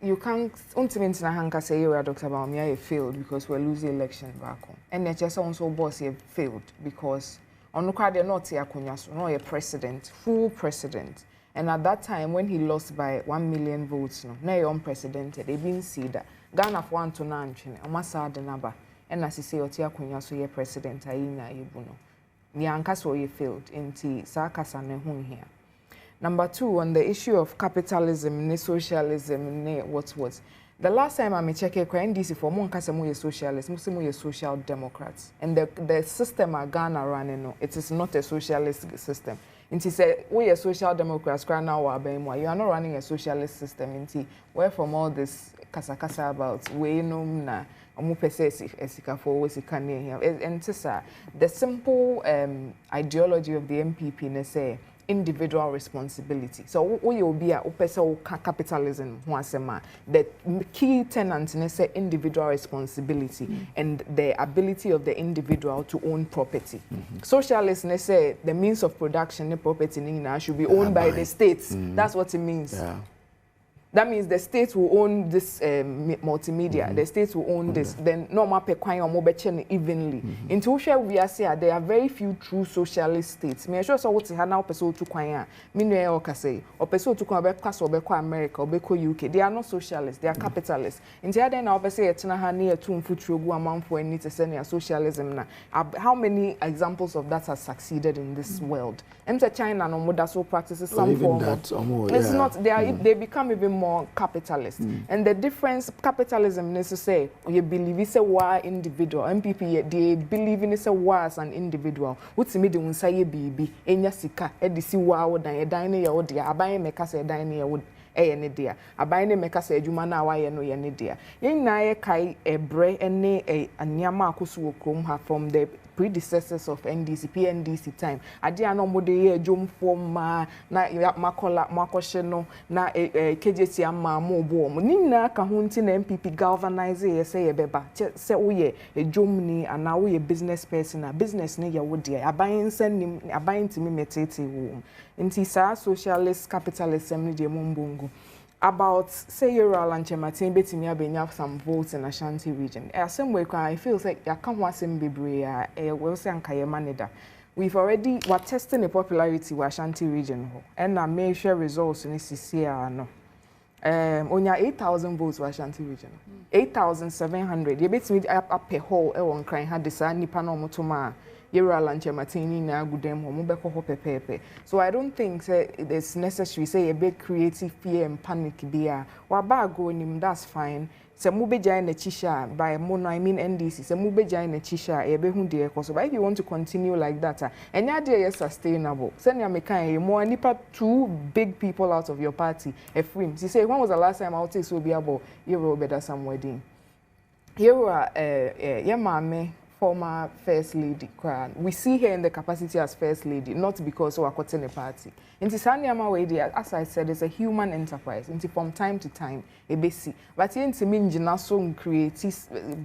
you can't ultimately say you are Dr. Baumia failed because we're losing election back home. And they just also boss you failed because on the card they're not a president, full president. And at that time, when he lost by 1 million votes, now you're unprecedented. They didn't see that. Ghana for 1 to 9, Omasa the number. And as you say, Otia Kunya so ye president, Aina Ibuno. Nyanka so ye failed in T Sakasa Nehun here. Number 2, on the issue of capitalism, ne socialism, ne what. The last time I checked NDC for Monkasa socialist, Muslim social democrats. And the system Ghana running, it is not a socialist system. Inti say we are social democrats now you are not running a socialist system inti where from all this kasa about we no na omu pese esika for we sika near here and the simple ideology of the MPP ne say individual responsibility. So we will be a capitalism the key tenant ne say individual responsibility and the ability of the individual to own property. Socialists ne say the means of production the property should be owned by the states. That's what it means. Yeah. That means the states will own this multimedia. The states will own this. Then normal pekwai or mobechen evenly. Into we are saying there are very few true socialist states. Me sure so what you have now person to kwanya. Me no say or person to come back class or back America or back UK. They are not socialists. They are capitalists. Into then now person etina ha near to mfutrogu amount for any to send socialism na. How many examples of that have succeeded in this world? China no more so practices some form of it's not they become even more capitalist. And the difference capitalism is to say you believe it's a war individual. MPP they believe in it's a war as an individual. What's me the unsaye baby enya sika e de si wa dan e dan ne ye wo dia aban me ka say dan ne ye wo ne dia aban ne me ka say adwuma na wa ye no ye ne dia yen na ye kai ebre ne anyama akoso okrom ha from the predecessors of NDC, PNDC time. Adi ano mode ye jom forma na makola makoshe no na KJC ama mo bo mo nina ka hunti na MPP galvanize ye say ye beba se wo ye jom ni ana wo ye business person na business ne ye wo de aban nsem aban timi metete wo nti sa socialist capitalism ni de mo mbongo about say you're all and Chematin betimi abenya some votes in Ashanti region. Same way I feel like ya kan wasem bebre we say anka manida. We've already we're testing the popularity of Ashanti region and na may share results in CCR no. Onya 8,000 votes for Ashanti region. 8,700. You betimi up a hole e won crying had this nipa no motoma yɛwura lanchematini na agudem ho mobɛkɔ hɔ pɛpɛɛpɛ. So I don't think say it's necessary say a big creative fear and panic bia waba go nim, that's fine. Se mubejai na chisha by mono I mean NDC se mubejai na chisha e be hu de ekoso. But if you want to continue like that and your day is sustainable, send your mekan more nipa 2 big people out of your party a free. She say when was the last time I take so be about you better some wedding. Here are your mama former first lady. We see her in the capacity as first lady, not because we are cutting a party. Inti Sanyama way, as I said, it's a human enterprise. Inti from time to time, a basi. But inti minjina so create,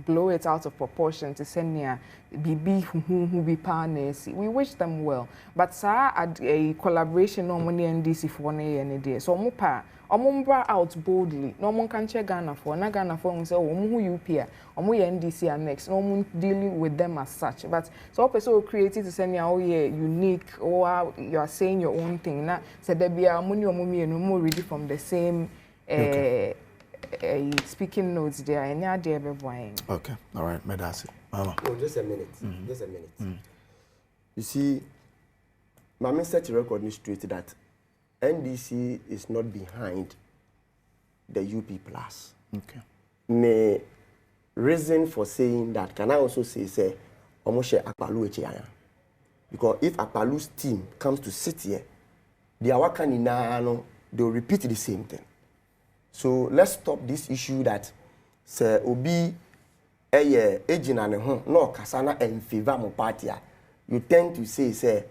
blow it out of proportion to send near BB who be partners. We wish them well. But sir, a collaboration on money and DC for 1 year and a day. So mupa. Omumbra out boldly. No one can check Ghana for. Na Ghana for say who UP omu NDC are next. No one dealing with them as such. But so person creative to send you unique or you are saying your own thing. Na say there be a money omumi no more ready from the same speaking notes there. And yeah, there be buying. Okay, all right, Medasi. Mama. No, just a minute. Just a minute. You see, Mama set a record straight that NDC is not behind the UP plus. Okay. The reason for saying that, can I also say almost Akpalu Echeaya? Because if Akpalu's team comes to sit here, they are working in Naana, they will repeat the same thing. So let's stop this issue that say Obi agent and no Kasana and favor mo party. You tend to say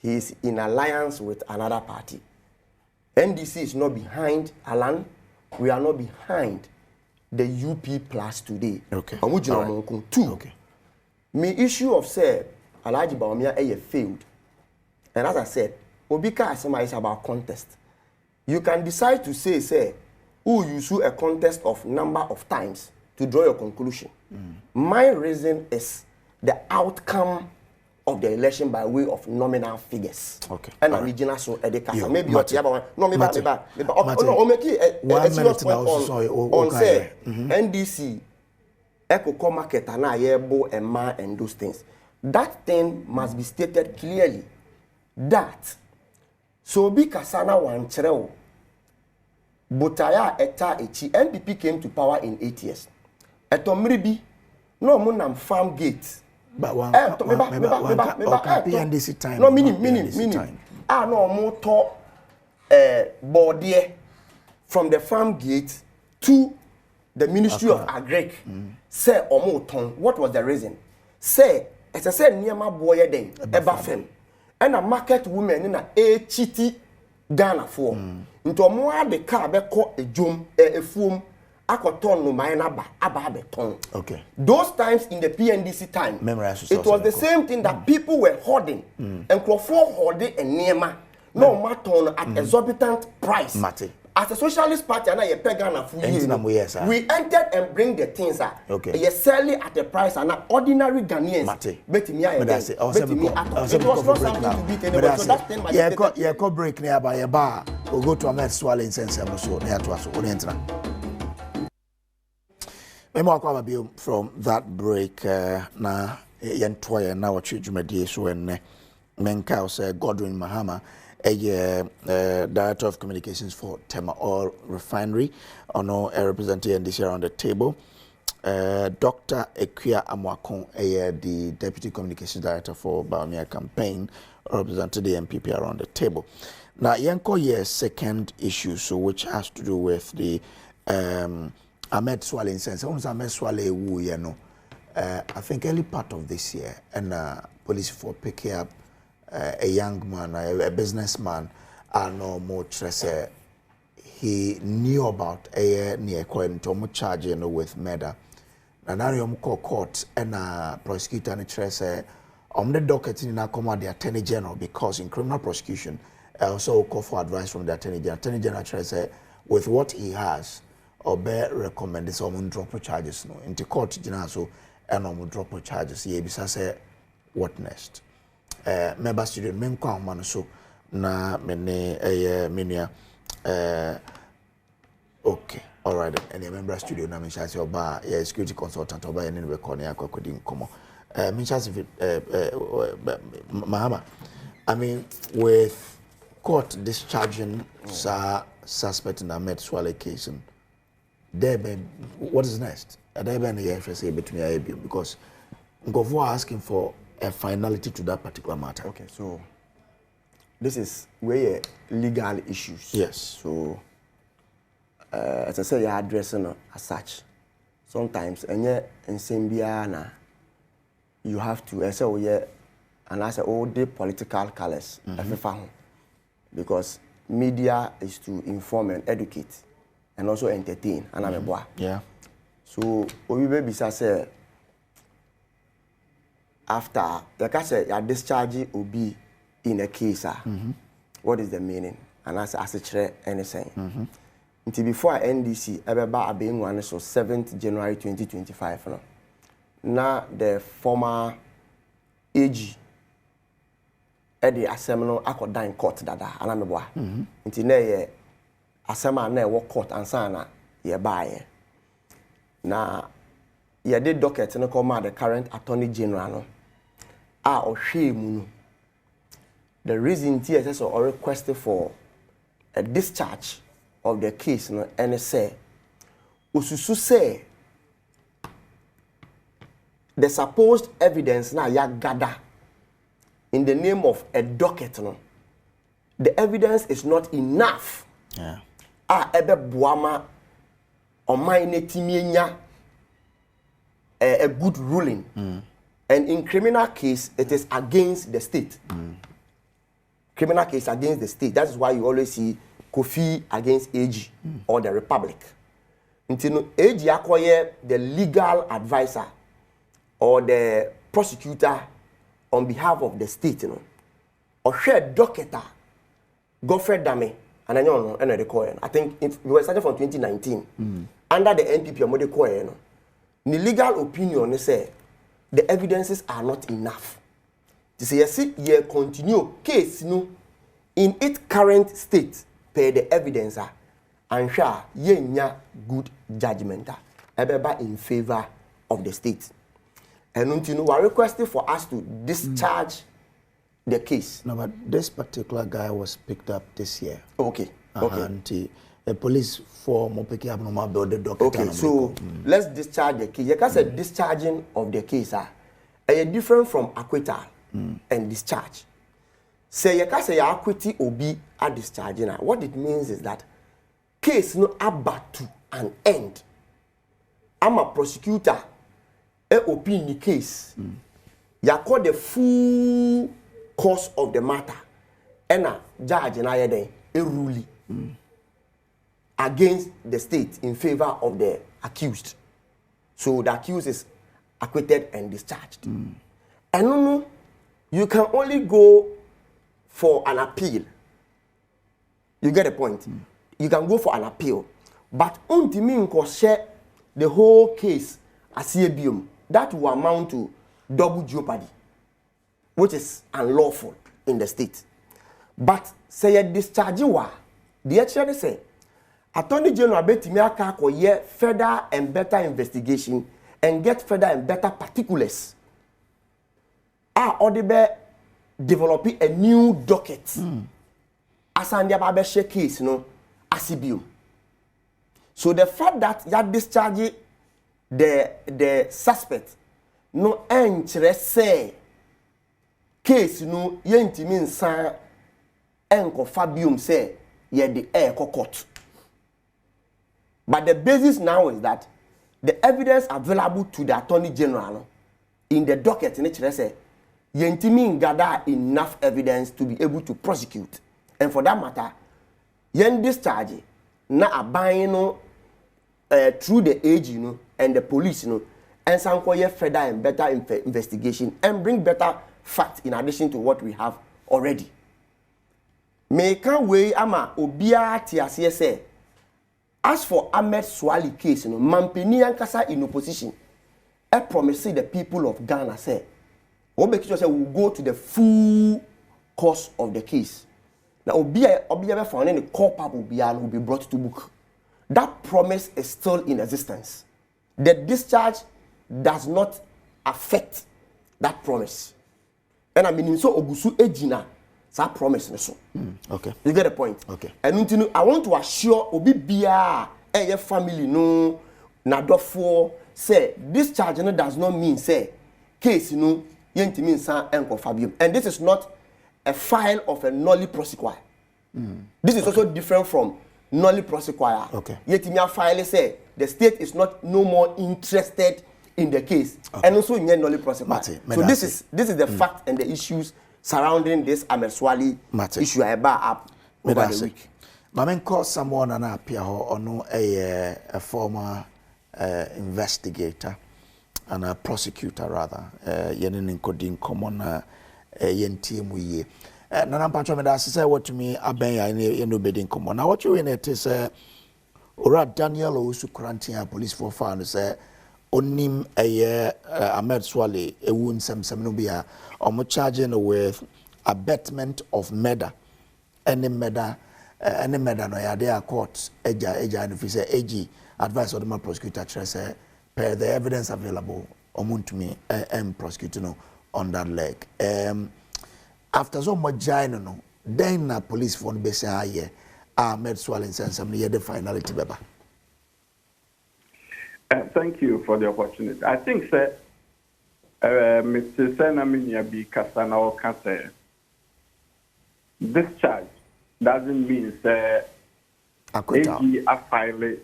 he is in alliance with another party. NDC is not behind Alan. We are not behind the UP plus today. Okay. Two. Okay. Me issue of say Alhaji Bawumia failed. And as I said, Obika Asema is about contest. You can decide to say who you use a contest of number of times to draw your conclusion. My reason is the outcome of the election by way of nominal figures. Okay. And original so edekasa. Maybe Mate. no me ba. No, make it a serious point on say NDC Eco market and Ayebo and Ma and those things. That thing must be stated clearly. That so be Kasana wan chereo. Botaya eta echi NPP came to power in 8 years. Etomribi no munam farm gate. But one PNDC time. No, meaning. Ah, no more talk border from the farm gate to the Ministry of Agric. Say Omoton. What was the reason? Say, as I said, near my boy then, Ebafem. And a market woman in a chitty Ghana for. Into a more the car be called a jum, a foam. Akoton no mayana ababeton. Okay. Those times in the PNDC time, it was the same thing that people were hoarding. And Crawford hoarding and Nema. No matter at exorbitant price. Mate. As a socialist party, and I pay Ghana for years. We entered and bring the things. Okay. You sell it at the price and ordinary Ghanaians. Mate. Bet me It was not something to beat anybody. So that's then my go break near by a bar. We'll go to Ahmed Suale in sense so near to us. From that break, na yentoye Nnawotwe dwumadie so enne menka say Godwin Mahama, Director of Communications for Tema Oil Refinery, ono representing NDC around the table. Dr. Ekwia Amwakon, the Deputy Communications Director for Bawumia Campaign, represented the MPP around the table. Now, yenko second issue, so which has to do with the Ahmed Suale in sense. Ahmed Suale wu I think early part of this year, and police for picking up a young man, a businessman, no more stress. He knew about a near coin to charge with murder. And now you call court and prosecutor and stress on the docket in the Attorney General, because in criminal prosecution, also call for advice from the Attorney General. Attorney General stress with what he has. Or bear recommended someone drop charges no into court so and drop charges ye bisa say what next member student men kwa man so na mene menia okay all right and a member studio na me say oba security consultant oba any record na akodi nkomo Mahama, I mean, with court discharging suspect in Ahmed Suale case, and what is next? There be any FSA between Abim because Ngovo are asking for a finality to that particular matter. Okay, so this is where legal issues. Yes. So, as I say, you're addressing as such. Sometimes, and you have to, I say, and I say, the political colors, because media is to inform and educate, and also entertain. And I'm a boy. Yeah. So, we baby say after, like I said, your discharge will be in a case. What is the meaning? And I say, anything. Until before NDC, I being one so 7th January 2025. No? Now the former AG Eddie Assemble I in court dada and I'm a boy. Until now, Assemble na work court and sana ye buy. Now, ye did docket and come the current Attorney General. Or shame. The reason TSS or requested for a discharge of the case, and say, Ususu say, the supposed evidence now ya gather in the name of a docket, the evidence is not enough. Yeah. Ebe buama or my netimienya a good ruling. And in criminal case, it is against the state. Criminal case against the state. That is why you always see Kofi against AG or the Republic. Until AG acquire the legal advisor or the prosecutor on behalf of the state, or share docketer, Godfrey Dame, and I know the coin. I think we were started from 2019 under the NPP or the coin. The legal opinion say the evidences are not enough. To say yes, ye continue case in its current state per the evidence and shall ye nya good judgment in favor of the state. And until we are requesting for us to discharge the case. No, but this particular guy was picked up this year. Okay. Okay. And the police for picking up normal build the docket. Okay, so let's discharge the case. You can say discharging of the case are different from acquittal and discharge. Say you can say acquittal or be a discharging. What it means is that case no about to an end. I'm a prosecutor. Open the case. You call the full course of the matter. And a judge and I a ruling against the state in favor of the accused. So the accused is acquitted and discharged. And no, you can only go for an appeal. You get the point? You can go for an appeal. But until share the whole case as CBM, that will amount to double jeopardy, which is unlawful in the state. But say a discharge the actually say Attorney General betimi aka akoye further and better investigation and get further and better particulars. Or they be developing a new docket. As an the case, ACBU. So the fact that you discharge the suspect, no interest say case no yentimi nsan enko fabium say ye the air court. But the basis now is that the evidence available to the Attorney General in the docket in which they say yentimi gather enough evidence to be able to prosecute. And for that matter, yen discharge na abaying through the AG and the police and some further and better investigation and bring better facts in addition to what we have already. Make way ama obia tiase say as for Ahmed Suale case, Mampini Ankasa in opposition, I promise the people of Ghana say, what make sure say we go to the full course of the case. Now, Obia found any culpable will be brought to book. That promise is still in existence. The discharge does not affect that promise. And I mean, so Ogusu Ejina, that promise. Okay. You get the point? Okay. And I want to assure Obi Bia and your family no, Nadofo say this charge does not mean say case yenti mean san enko Fabium. And this is not a file of a nolly prosequi. This is also different from nolly prosequi. Okay. Yet file say the state is not no more interested in the case, and also in nolly prosequi. So this is the fact and the issues surrounding this Ahmed Suale issue I bar up over the week. Mamen call someone and appear or a former investigator and a prosecutor rather. Yenin coding common yen team we. Nana Patrome that say what to me abenya no bidding common. Now what you in it is Ora Daniel Owusu Kurantia police for found say onim Ahmed Suale ewun sem no bia omo charging with abetment of murder. Any murder no ya there court eja and if say AG advice of the prosecutor say per the evidence available omuntumi prosecutor on that leg. After so much no then na police for be say aye Ahmed Suale sensam ye the finality beba. Thank you for the opportunity. I think that Mr. Senaminia B. Kasana or Kase, this charge doesn't mean that AG a file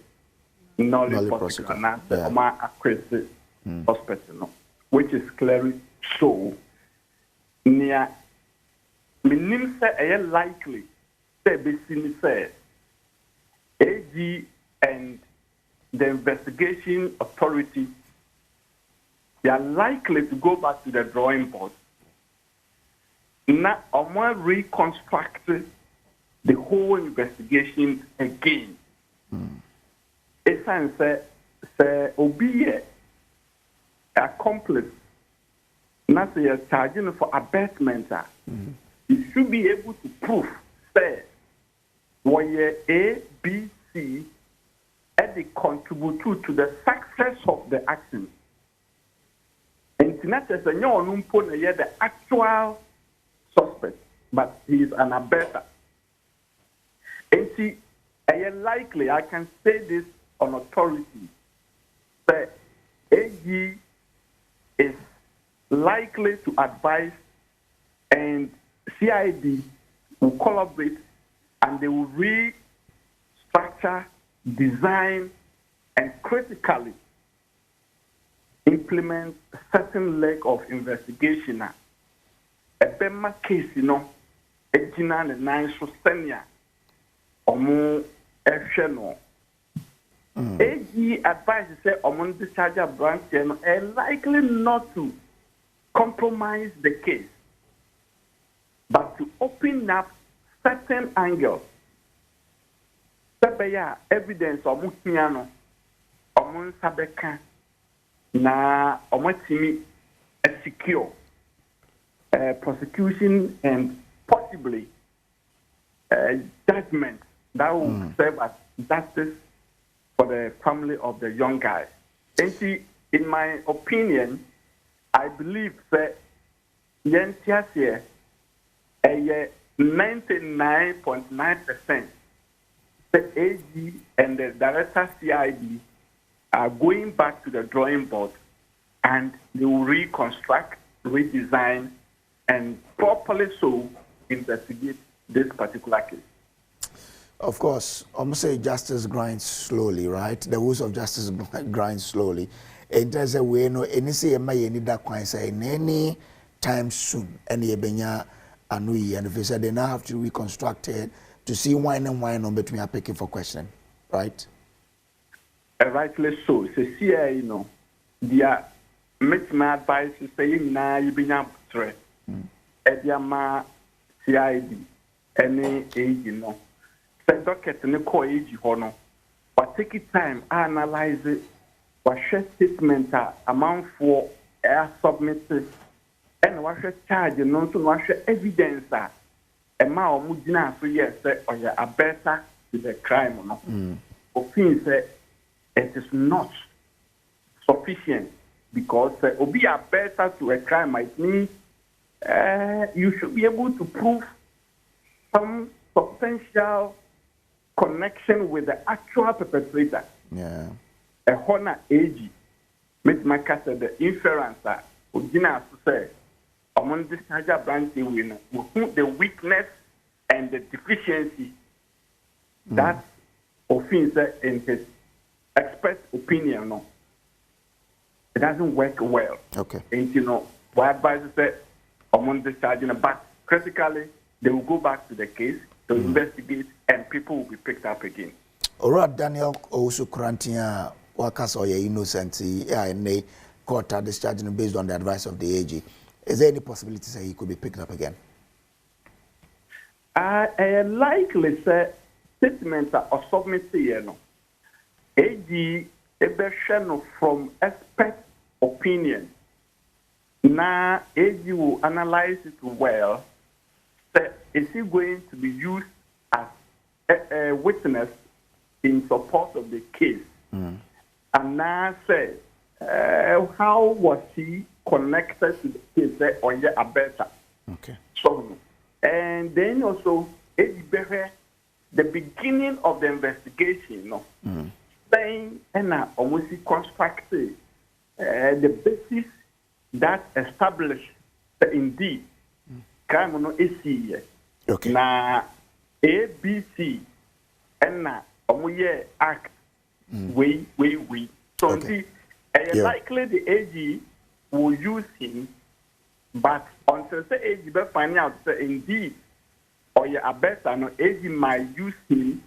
knowledge prosecutor, accredited hospital, which is clearly so. Near meaning say likely say basically say AG and the investigation authority, they are likely to go back to the drawing board. Now, I want to reconstruct the whole investigation again. It's say Obi accomplice. Now, they are charging for abetment. You should be able to prove say what A, B, C. And they contribute to the success of the action. And not as the actual suspect, but he is an abettor. And see, likely, I can say this on authority, that AG is likely to advise and CID will collaborate and they will restructure, design, and critically implement certain leg of investigation. A Bema case, Ejina and Nine Sostenia, Omo Efsheno. AG advises say Omon discharge branch and likely not to compromise the case, but to open up certain angles. Evidence of Mukiano, Omon Sabeka, na Omotimi, secure prosecution and possibly judgment that will serve as justice for the family of the young guy. And see, in my opinion, I believe that Yentias here, 99.9%. The AG and the director CID are going back to the drawing board and they will reconstruct, redesign, and properly so investigate this particular case. Of course, almost say justice grinds slowly, right? The wheels of justice grind slowly. And there's a way no any say any that kind say in any time soon any ebenya anui and if they said they now have to reconstruct it to see wine on between a picking for question, right? Rightly so. So see, they are making my advice to say now you be now threat. Ediama CID any age Say docket in the core age hono. But take it time, analyze it, what share statement amount for air submitted and what share charge and also what share evidence and now mudina so yes or you are better to the crime or it is not sufficient because obi are better to a crime might mean you should be able to prove some substantial connection with the actual perpetrator. Yeah. A honor age. Miss Makasa, the inference that Ugina say among this Naja branch winner the weakness and the deficiency that offense in his expert opinion. No, it doesn't work well. Okay. And what advice said among this charging, but critically, they will go back to the case to investigate, and people will be picked up again. Alright, Daniel also Krantia workers or innocent in court are discharging based on the advice of the AG. Is there any possibility that he could be picked up again? I likely say statements are submitted. AG a from expert opinion. Now AG will analyze it well. Is he going to be used as a witness in support of the case? And now say, how was he connected to the case or a better? Okay. So, and then also, the beginning of the investigation, saying and almost constructed the basis that established that indeed crime no is okay. Na ABC and na act we. So Okay. likely the AG will use him, but until the AG will find out that indeed or a better no AG might use him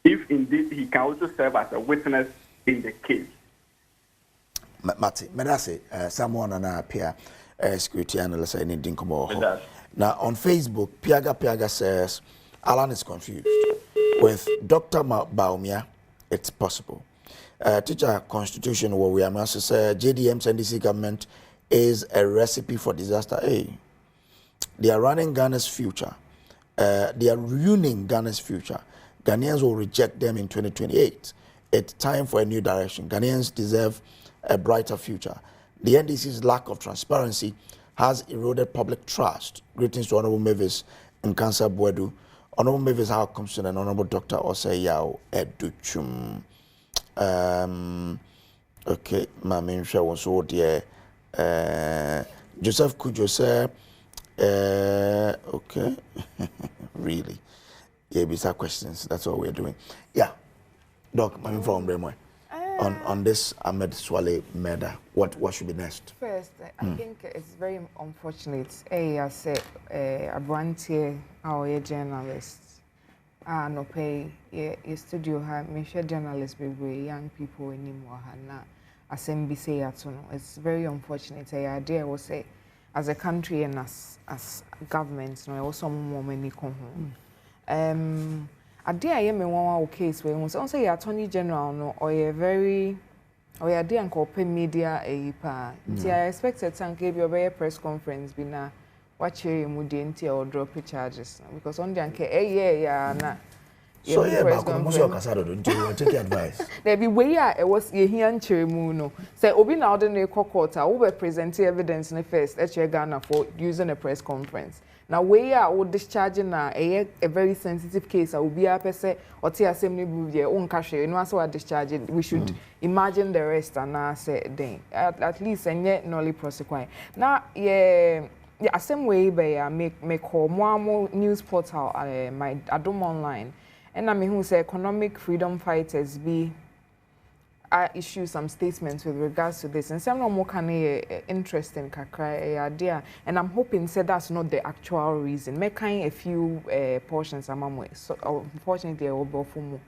if indeed he can also serve as a witness in the case. Mati, medase someone on our peer security analyst any dinkomo. Now on Facebook, Piaga says Alan is confused. With Dr. Baumia, it's possible. Teacher constitution where we are also say JDM's NDC government is a recipe for disaster. Hey, they are running Ghana's future. They are ruining Ghana's future. Ghanaians will reject them in 2028. It's time for a new direction. Ghanaians deserve a brighter future. The NDC's lack of transparency has eroded public trust. Greetings to Honorable Mavis and Cancer Boedu. Honorable Mavis, how comes to an Honorable Dr. Oseyao Educhum. Okay, my main show was so dear. Joseph Kujo say, okay, really. Yeah, these questions. That's all we're doing. Yeah, Doc, I'm informed very much. On this Ahmed Suale murder, what should be next? First, I think it's very unfortunate. I say a branch here, our journalist, no pay a studio. Me share journalists be young people anymore. Na assembly say it's very unfortunate. I dare will say, as a country and as government, no, also more many come home. I dare me one case where we say Attorney General no or a very or a day and media a pa. I expected some give you a press conference be na watch you mudenti or drop charges because on the anke na. So yeah, but don't take advice. There be way it was here and no. Say obi na ordinary court who were presenting evidence in the first at Ghana for using a press conference. Now we are discharging a very sensitive case. I will be a person or tea assembly move your own cash. You know, as we discharge it, we should imagine the rest and now say then at least and yet nolly prosecute. Now yeah, same way by make call more news portal my Adom online, and I mean who say economic freedom fighters be. I issue some statements with regards to this, and some more can interesting kakra idea, and I'm hoping say that's not the actual reason. Making a few portions among so unfortunately I will go for more.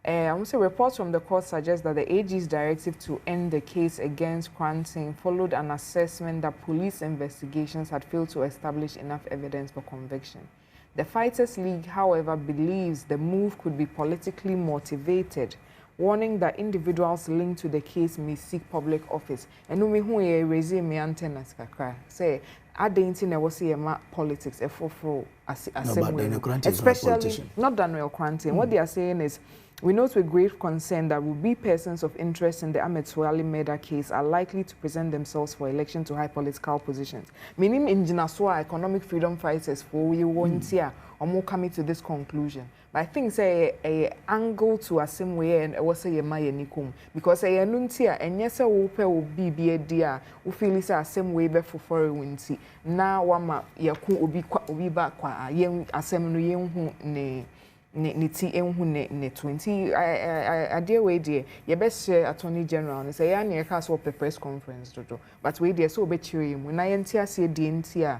I want to say reports from the court suggest that the AG's directive to end the case against Kranting followed an assessment that police investigations had failed to establish enough evidence for conviction. The Fighters League, however, believes the move could be politically motivated, warning that individuals linked to the case may seek public office. And no me who raise me antennas kakra. Say, I didn't never see a politics, a for especially not Daniel Krantin. What they are saying is, we note with great concern that will be persons of interest in the Ahmed Suale murder case are likely to present themselves for election to high political positions. Meaning in Jinaswa, economic freedom fighters for we want here or more coming to this conclusion. But I think say a angle to a same way and was say my nikum because a nuntia and yes a will be a dear who feel is a same way for foreign winty. Now one yaku will be back a young assembly young ne ti enhu ne 20 I dear way dear your best attorney general and say ya near cast up a press conference to do but we dear so be cheering when I enter see the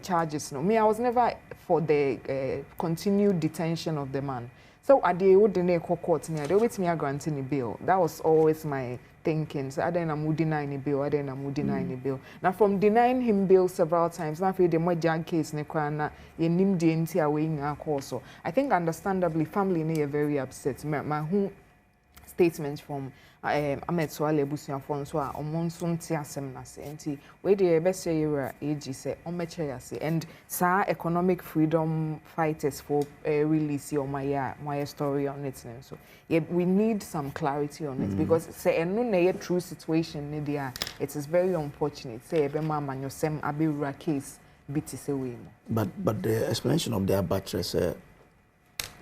charges no me I was never for the continued detention of the man so I did would the court near they wait me a granting a bail that was always my thinking so I didn't am denying a bail I didn't am denying a bail now from denying him bail several times now for the more jag case ne kwana ye nim de nti away in our course so I think understandably family ne very upset my whole statements from Ahmed Suale busuafo so a omonso nti asem na se nti we dey be say you age say omeche ase and sa economic freedom fighters for release your my story on it so yeah, we need some clarity on it because say eno na ye true situation ne dia it is very unfortunate say be mama nyosem abewura case biti say we but the explanation of their buttress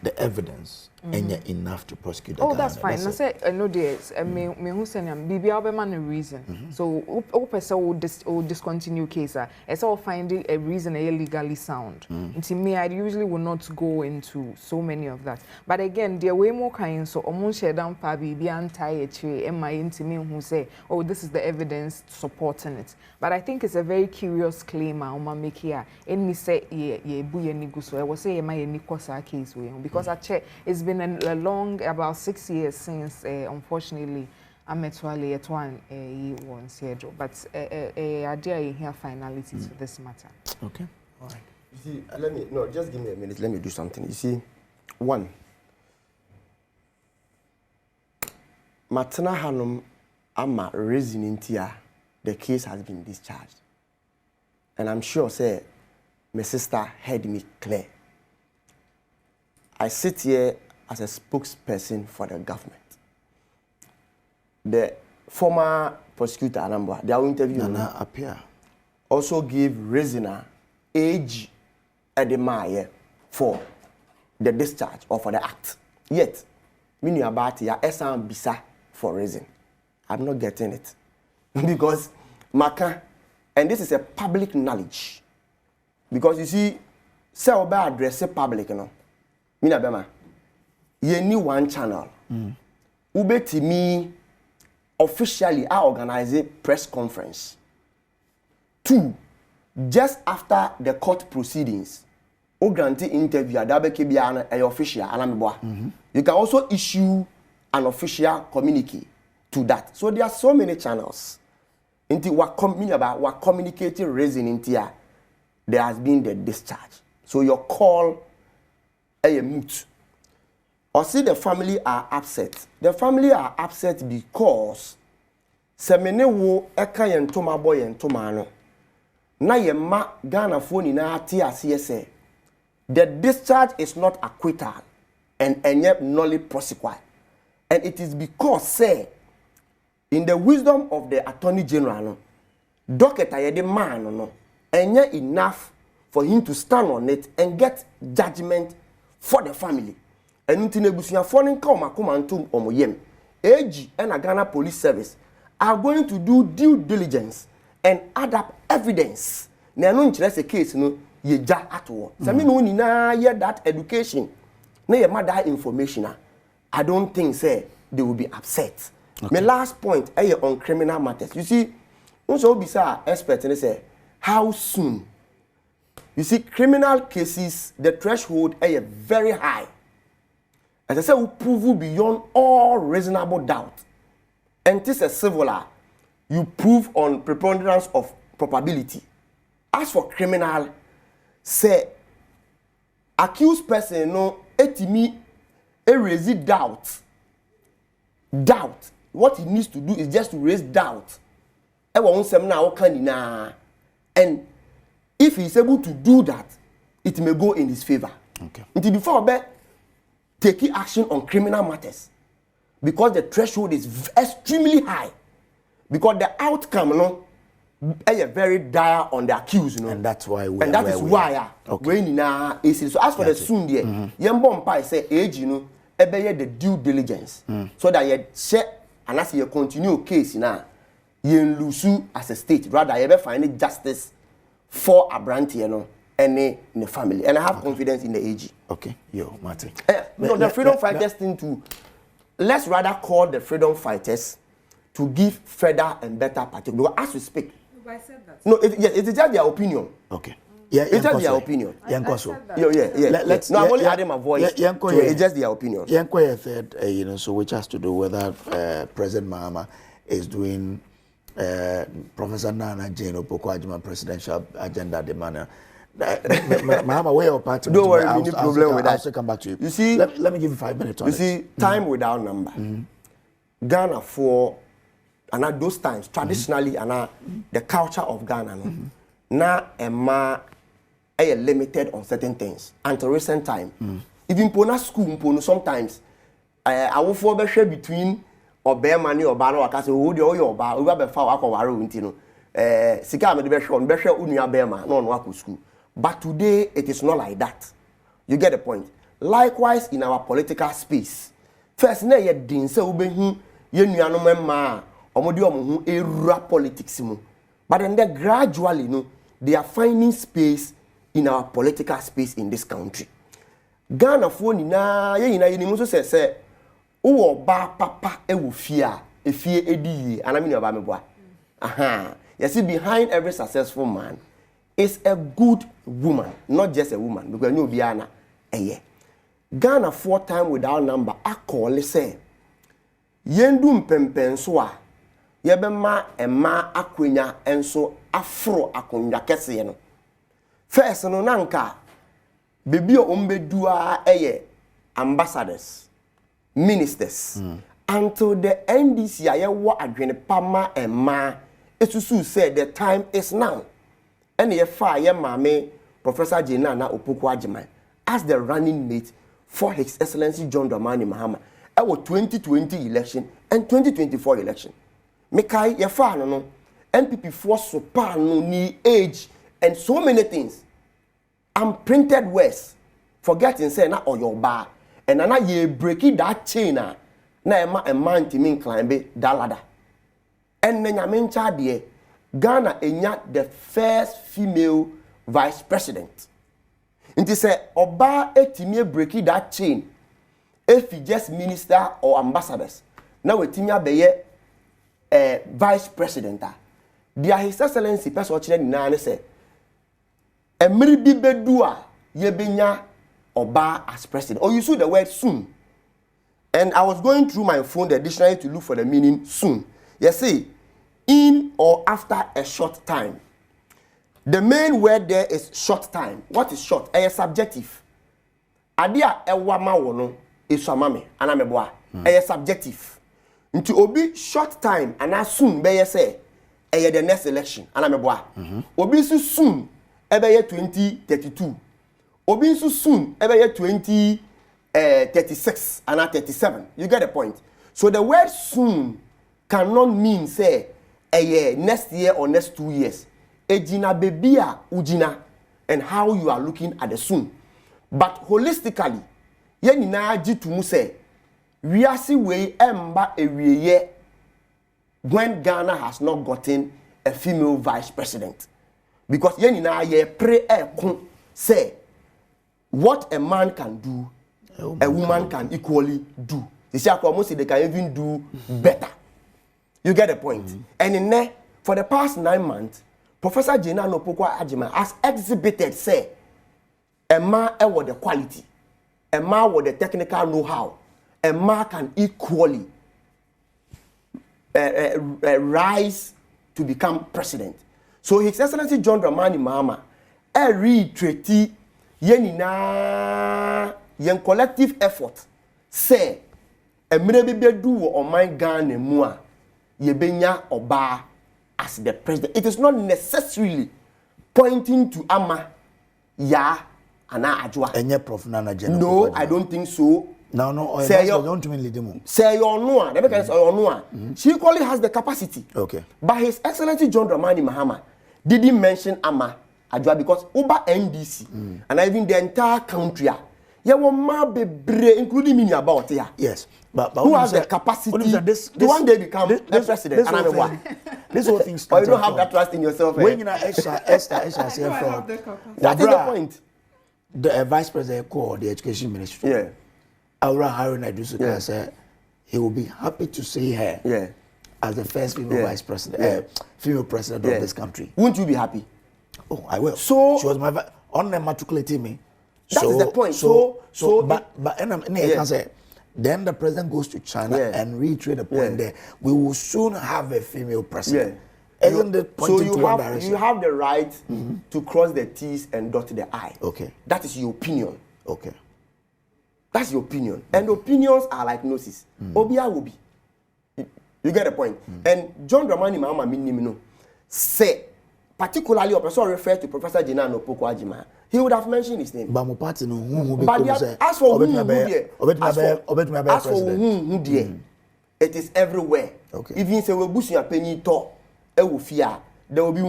the evidence and enough to prosecute the guy. That's fine. I say no days. Me who say am bibi man a reason. So person will discontinue case. It's all finding a reason legally sound. Into me, I usually will not go into so many of that. But again, there way more kind. So almost share down pa bibi anti am I into me who say, oh, this is the evidence supporting it. But I think it's a very curious claim. I make here. Any say ye buye nigu so I will say am I any case because I check it's been a long about 6 years since unfortunately Ahmed Suale at one once here but idea here finality to this matter. Okay. All right. You see, just give me a minute. Let me do something. You see, one, Matana Hanum ama reasoning here, the case has been discharged. And I'm sure, say, my sister heard me clear. I sit here as a spokesperson for the government. The former prosecutor, they are interviewing Naana appear. Also gave reasoner age at the Maya for the discharge or for the act. Yet, meaning about ya esan bisa for reason. I'm not getting it. Because Maka, and this is a public knowledge. Because you see, say oba address public, you know. Mina bema, ye need one channel. Ube to me, officially, I organize a press conference. 2, just after the court proceedings, o grant interview, adabeke biya a official, you can also issue an official communique to that. So there are so many channels. Into what communicating reason into here, there has been the discharge. So your call a moot. Or see the family are upset. The family are upset because semene wo eka yen toma boy yen toma no. Na ye ma Ghana phone na ati asese. The discharge is not acquittal and yet nolly prosecuted. And it is because say in the wisdom of the Attorney General no, docket ayede man no, enye enough for him to stand on it and get judgment for the family. And until nebusuya foreign come akomantum omoyem. AG and a Ghana Police Service are going to do due diligence and add up evidence. Na no interest a case no ye ja atwo. So me no ni na hear that education. Na ye ma that information. I don't think say they will be upset. Okay. My last point on criminal matters. You see, also be expert and say how soon. You see, criminal cases, the threshold is very high. As I said, we prove beyond all reasonable doubt. And this is civil, you prove on preponderance of probability. As for criminal, say, accused person no etimi raise doubt doubt. What he needs to do is just to raise doubt. And if he is able to do that, it may go in his favor. Okay. Until before taking action on criminal matters, because the threshold is extremely high, because the outcome, is very dire on the accused, and that's why. And that is why So as for the soon there, Yambompa say age, the due diligence, so that you check and as you continue case now, you lose as a state rather you ever find justice for a brand, any in the family, and I have confidence in the AG. Okay, yo, Martin. The freedom fighters thing too. Let's rather call the freedom fighters to give further and better particular. As we speak. I said that. No, it is just their opinion. Okay. Yeah, it's just their opinion. Yeah. I'm only adding my voice. It's just their opinion. Third, so which has to do whether President Mahama is doing Professor Naana Jane Opoku presidential agenda demand. Mahama, where your party? Don't worry, we need problem with that. I'll still come back to you. You see, let me give you 5 minutes on it. You see, time without number. Ghana for, and at those times, traditionally, and the culture of Ghana, now a limited on certain things. Until recent time, even Pona school, sometimes I will fall between or bear money or bar or cast who the oil bar, we have a foul aqua intino. Sika me the best unia bearma, no one school. But today it is not like that. You get the point. Likewise in our political space. First, na ye din se ubehu ye nuanom ma omodi omo hu politics mu. But then gradually they are finding space in our political space in this country. Ghana fo ni na ye ni so say wo ba papa e wo fie edi anami oba meboa. Aha. You see, behind every successful man is a good woman, not just a woman, because you be Anna. Ghana 4 times without number, I call it say, Yendum Pempenswa, Yebema Emma Aquina, and so Afro Akunya Kessiano. First, no Nanka, Bibio Umbedua ambassadors, ministers, until the NDC, I wa Adrene Pama and Ma. Esusu said the time is now. And ye fire mame Professor Nnawotwe Opoku as the running mate for His Excellency John Dramani Mahama. Our 2020 election and 2024 election. Mekai ye fa no MPP force so pa no ni age and so many things. And printed words. Forgetting say na oyo ba and na ye breaking that chain na a man timing climb that ladder. And then Ghana enya the first female vice president. It is say oba etimi breaking that chain. If he just minister or ambassadors, now etimi beye vice president. Dia His Excellency person ochire na say emiri bi bedua ye benya oba as president. Or you see the word soon. And I was going through my phone, the dictionary, to look for the meaning soon. You see, in or after a short time. The main word there is short time. What is short? A subjective. Adia ewama wono iswamame anameboa. A subjective. Nti obi short time and soon be say the next election anameboa. Obi soon ebe 2032. Obi soon ebe 2036 and 37. You get the point. So the word soon cannot mean say a year, next year or next 2 years. Ejina bebia ujina and how you are looking at the soon. But holistically, ye nina jitumu say we are see way emba a when Ghana has not gotten a female vice president. Because ye nina ye pray say what a man can do, a woman can equally do. They can even do better. You get the point. And in there, for the past 9 months, Professor Nnawotwe Opoku has exhibited, say, a man with the quality, a man with the technical know-how, a man can equally rise to become president. So His Excellency John Dramani Mahama, reiterated yen collective effort, say, emre bi bedu wo oman Ghana mu a yebenya oba as the president. It is not necessarily pointing to Ama ya ana Adwoa. Enye Prof Nana General. No, I don't think so. No, say you don't mean lead him. Say your no, they say your no. She equally has the capacity. Okay. But His Excellency John Dramani Mahama didn't mention Ama Adwoa because Uba NDC and even the entire country, including me about here. Yes. But who has the capacity to one day become the president? This whole thing or you don't have that trust in yourself. When you know extra from that is the point. The vice president called the education ministry. Yeah. Aura Harun Idusuka said he will be happy to see her as the first female vice president, female president of this country. Won't you be happy? Oh, I will. So she was my on matriculating me. That is the point. But then the president goes to China and reiterate the point there. We will soon have a female president. Isn't it pointing to one direction? You have the right to cross the T's and dot the I. Okay. That is your opinion. Okay. That's your opinion. And opinions are like gnosis. Obia will be. You get the point? And John Dramani Mahama Minimino say, particularly a person referred to Professor Jinano Poko Ajima, he would have mentioned his name. But my party no who as for who it is everywhere. Okay. Even say we bush your penny to e will fear. There will be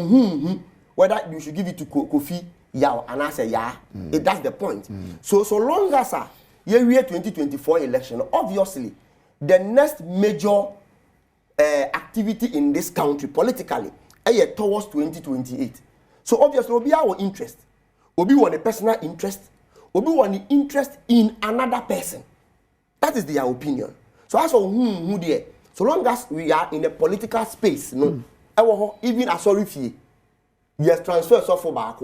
whether you should give it to Kofi Yao and I say that's the point. So long as year 2024 election, obviously the next major activity in this country politically towards 2028. So obviously will be our interest. Obi want a personal interest. Obi want the interest in another person. That is their opinion. So as for who there, so long as we are in a political space, even a sorry fee, yes, transfer so for back,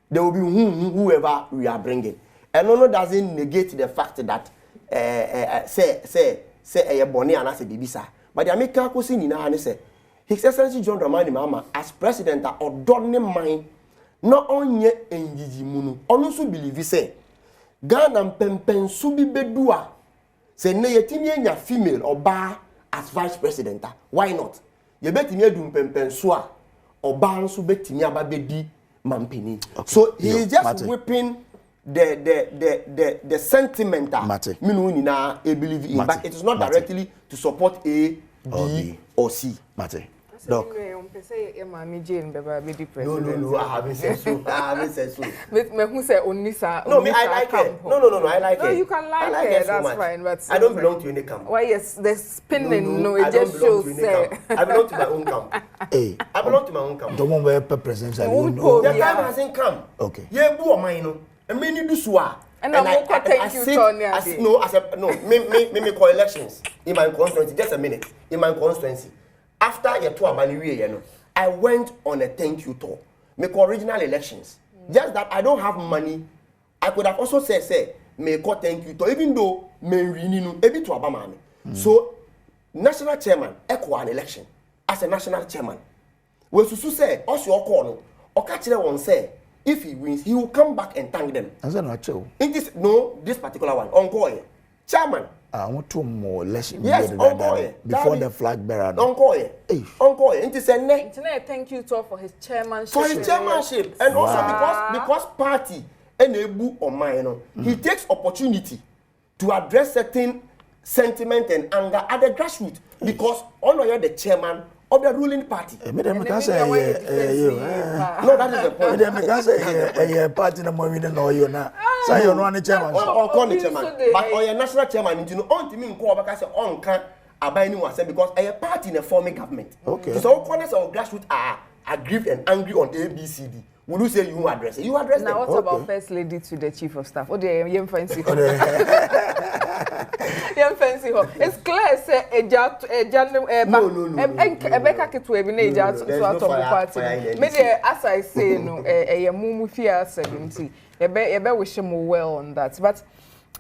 there will be whoever we are bringing. And no doesn't negate the fact that say a bonnet and as a bibisa. But the American cousin in our say, His Excellency John Dramani Mahama as president or don't mind. Not only enjiji munu ono so believe say Ghana pempen so bi bedua say na yetimi anya female oba as vice president. Why not? Ye betimi adum pempen so a oba nso betimi ababedi mampeni. So he is just whipping the sentiment minu nyina e believe in, but it is not directly to support A, B or C. Mate. Doc. No, I haven't said so. Who say Onisa? No, I like it. No, I like it. No, you can like it. That's fine, but I don't belong to any camp. Why yes, the spinning. No, it just shows. I belong to my own camp. Hey, I belong to my own camp. The one where presence. The time hasn't come. Okay. Yeah, boo, mine. And many do swa. And I thank you, Tony. No, me call elections in my constituency. Just a minute. In my constituency. After your tour, I went on a thank you tour. Make original elections. Just that I don't have money. I could have also said, make a thank you tour, even though me reninu ebi to Obama. So, national chairman, echo an election as a national chairman. When Susu said, also your corner, or catch one say, if he wins, he will come back and thank them. That's not true. In this, no, this particular one, Onkoye, chairman. I want two more elections. Yes, before the flag bearer. Onkoye. It is a net. Thank you to for his chairmanship. For his chairmanship. And also because party and Ebu or mine, he takes opportunity to address certain sentiment and anger at the grassroots. Because only the chairman of the ruling party. No, that is the point. Party no more than all you now. So you're not the chairman. But or your national chairman, you know, on to me in Kuwabaka say on can abide because a party in a forming government. Okay. So corners of grassroots are aggrieved and angry on ABCD. Will you say you address it? You address now them. What about First Lady to the Chief of Staff? Oh, dear, you fancy her. You fancy her. It's clear, say a Becca Kitwe, party. Maybe, as I say, no, a mumu fear 70. A bear wish him well on that. But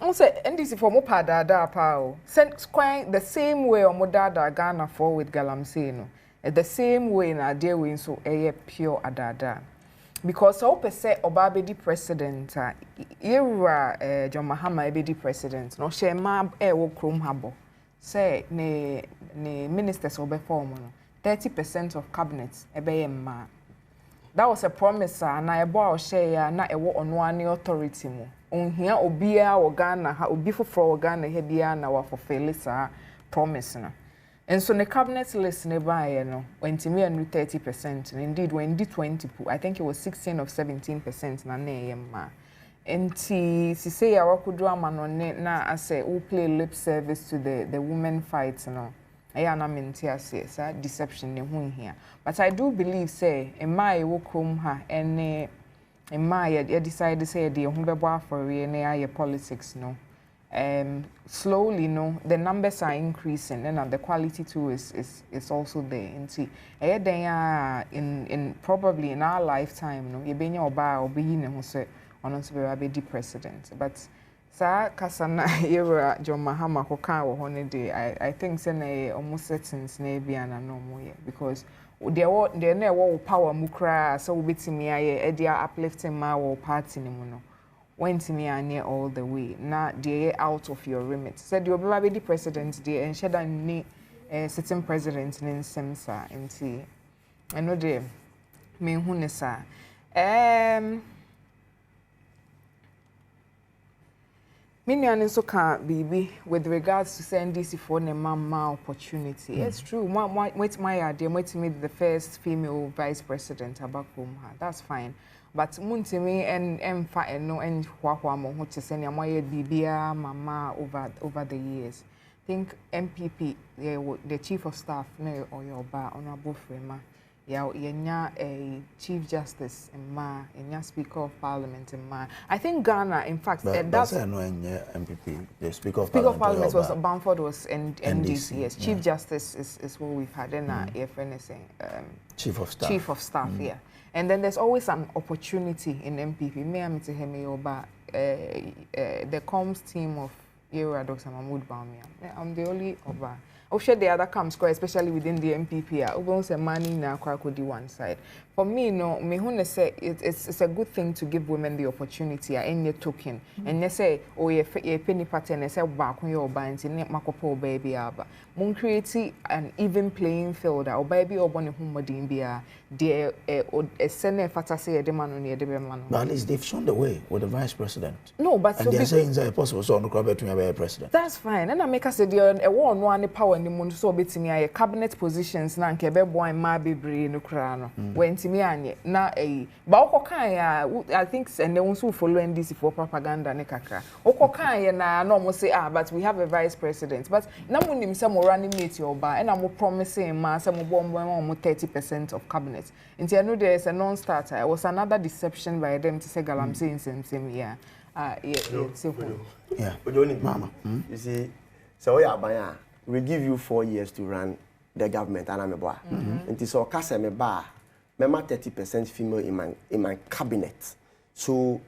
also, and this is for Mopada da Pao. Sent quite the same way on Modada Ghana for with Galamsey, the same way in our dear win so a pure adada. Because I hope say Obabedi president, era John Mahama ebedi president. No she ma wo krom habo. say ne ministers obe form no 30% of cabinet ebe ma. That was a promise na ebo a share ya na ewo ono ani authority mu. Onhia obia wo Ghana ha obi foforo wo Ghana he bia na wa fulfill sa promise na. And so the cabinet list nearby, when to me and 30%, and indeed when did 20, I think it was 16 or 17% na ma. And she say I could drama on it na I say who play lip service to the women fights, I am in tears, deception in here. But I do believe say in my walk home her and in my decide to say the home for your politics slowly the numbers are increasing and the quality too is also there. And see in probably in our lifetime you be oba or be who say on be the president. But sa kasana era John Mahama koka wo holiday I think say almost settings na bia na no mo because there na wo power mu kra so we betimi aye e dia uplifting ma wo party ni mu no went me near all the way. Now they're out of your remit. Said you'll be the president there and shada ni sitting president in Semsa and see. I know the me hunesa. Minion so can baby with regards to send DC for the mama opportunity. It's true. Wait my idea, wait me the first female vice president about home. That's fine. But muntimi and fa no and hwa mo ho chese ne amoye bibia mama over the years. Think MPP the chief of staff no oyoba honorable frema ya yenya a chief justice ma yenya speaker of parliament ma. I think Ghana in fact that's no MPP the speaker of parliament was Bamford was NDC. Yes, chief justice is what we've had in anything chief of staff yeah. And then there's always an opportunity in MPP. Me am to him oba the comms team of Era Dr. Mahmoud Bawumia. I'm the only oba. I'll share the other camps, especially within the MPP. Obon's a money na kwakodi one side. For me, no, me who say it's a good thing to give women the opportunity. Any token, and they say, oh, ye penny pattern. They say, back when you're buying, ne makopo baby aba. Mun create an even playing field. Or baby or bonny whom madin be a dear a sene fata say a demand on your demand. But at least they've shown the way with the vice president. No, but and they're saying it's possible so on the crowd to be a president. That's fine. And I make us say a one power in the moon so bit me a cabinet positions na nkebe boy ma bebre no kra no. When me anye na ba okokan ya I think and they also follow NDC for propaganda ne kakra okokan ya na no mo say but we have a vice president but na mo nim say mo running mate your ba and I'm promising ma say mo bombo 30% of cabinet until I know there is a non-starter. It was another deception by them to say galam saying same yeah Mama you see so yeah we give you 4 years to run the government and I'm a boy until so kase me ba Mema 30% female in my cabinet. So,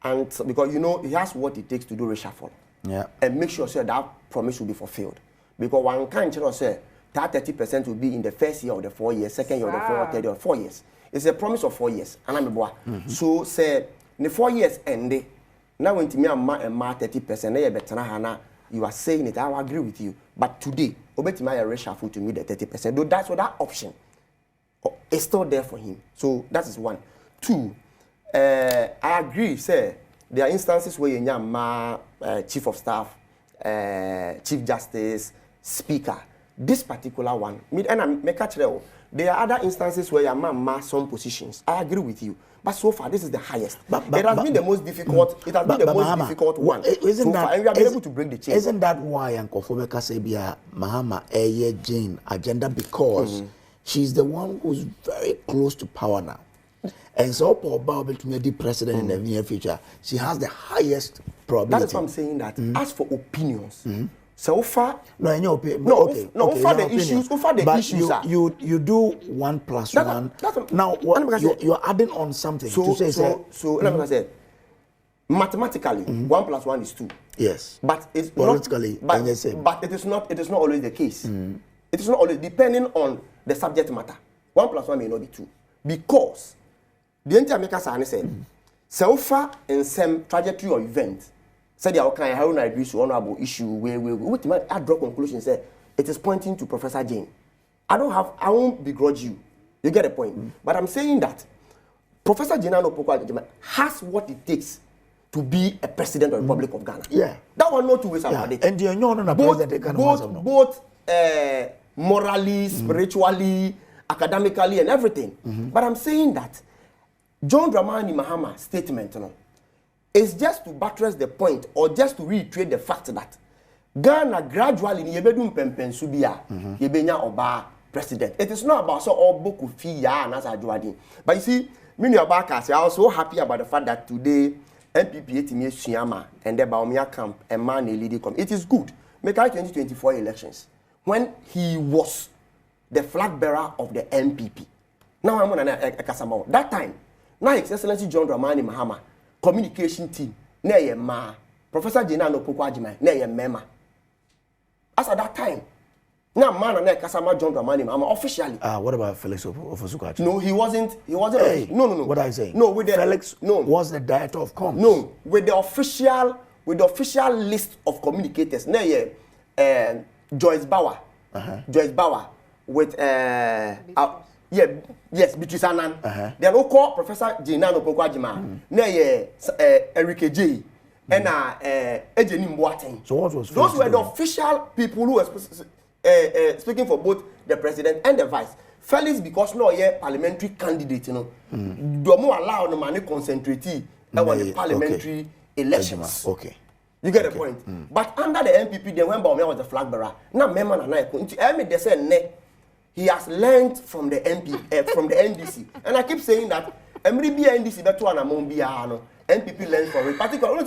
and because you know, he has what it takes to do reshuffle. Yeah. And make sure that promise will be fulfilled. Because one can't say that 30% will be in the first year of the 4 years, second year of the 4 years, third year of 4 years. It's a promise of 4 years. And I'm a boy. So, say, in the 4 years end, now when me and 30%, you are saying it, I agree with you. But today, obey my reshuffle to me the 30%. Though that's what that option. It's still there for him. So that is one. Two, I agree, say, there are instances where you have chief of staff, chief justice, speaker. This particular one, and I make a trail. There are other instances where you have some positions. I agree with you. But so far, this is the highest. It has been the most difficult. It has been the most Mahama, difficult one. Isn't so that, far, and we have been able to break the chain. Isn't that why Uncle Fomeka Sebia Mahama Jane agenda? Because she's the one who's very close to power now. And so, Paul Bowell to be the president in the near future, she has the highest probability. That's what I'm saying. That as for opinions, so far, no, in your opinion, over the issues, you do 1 plus 1. Now, you're adding on something to say. So let me say, mathematically, 1 plus 1 is 2. Yes, but it's politically, but it is not. It is not always the case. It is not always depending on the subject matter. 1 plus 1 may not be 2 because the entire maker said so far in some trajectory or event, said the kind Haruna Idris honorable issue where with my draw conclusion say it is pointing to Professor Jane. I won't begrudge you. You get the point. But I'm saying that Professor Jane has what it takes to be a president of the Republic of Ghana. Yeah. That one not two ways about it. And you know both morally, spiritually, academically, and everything. But I'm saying that John Dramani Mahama statement, is just to buttress the point or just to reiterate the fact that Ghana gradually yebedum pempen subia yebenya oba president. It is not about so all boku fi ya and as adwadi. But you see, many Abaka say I was so happy about the fact that today MPP etimi Suyama and the Baumia camp and man a leader come. It is good. Make 2024 elections when he was the flag bearer of the MPP. Now I'm on a Kasama. That time, now His Excellency John Dramani Mahama communication team na ye ma Professor Jena no Pokwajima na ye mema. As at that time, now man na Kasama John Dramani Mahama officially. What about Felix Ofosukwati? No, he wasn't. Hey, no. What are you saying? No, with the Felix was the director of comms. No, with the official list of communicators. Na ye Joyce Bauer. Joyce Bauer with Beatrice Annan. Then we call Professor Jena no Pokwajima. Na ye Eric J. And Ejeni Mboateng. So what was those were the official people who were speaking for both the president and the vice. Felix, because no parliamentary candidate, do more allow the money concentrate on the parliamentary elections. Okay. You get the point. But under the MPP, they went by was the flag bearer. Now, Memman and I, they said he has learned from the from the NDC, and I keep saying that every NDC better one among NPP learns from it. Particularly,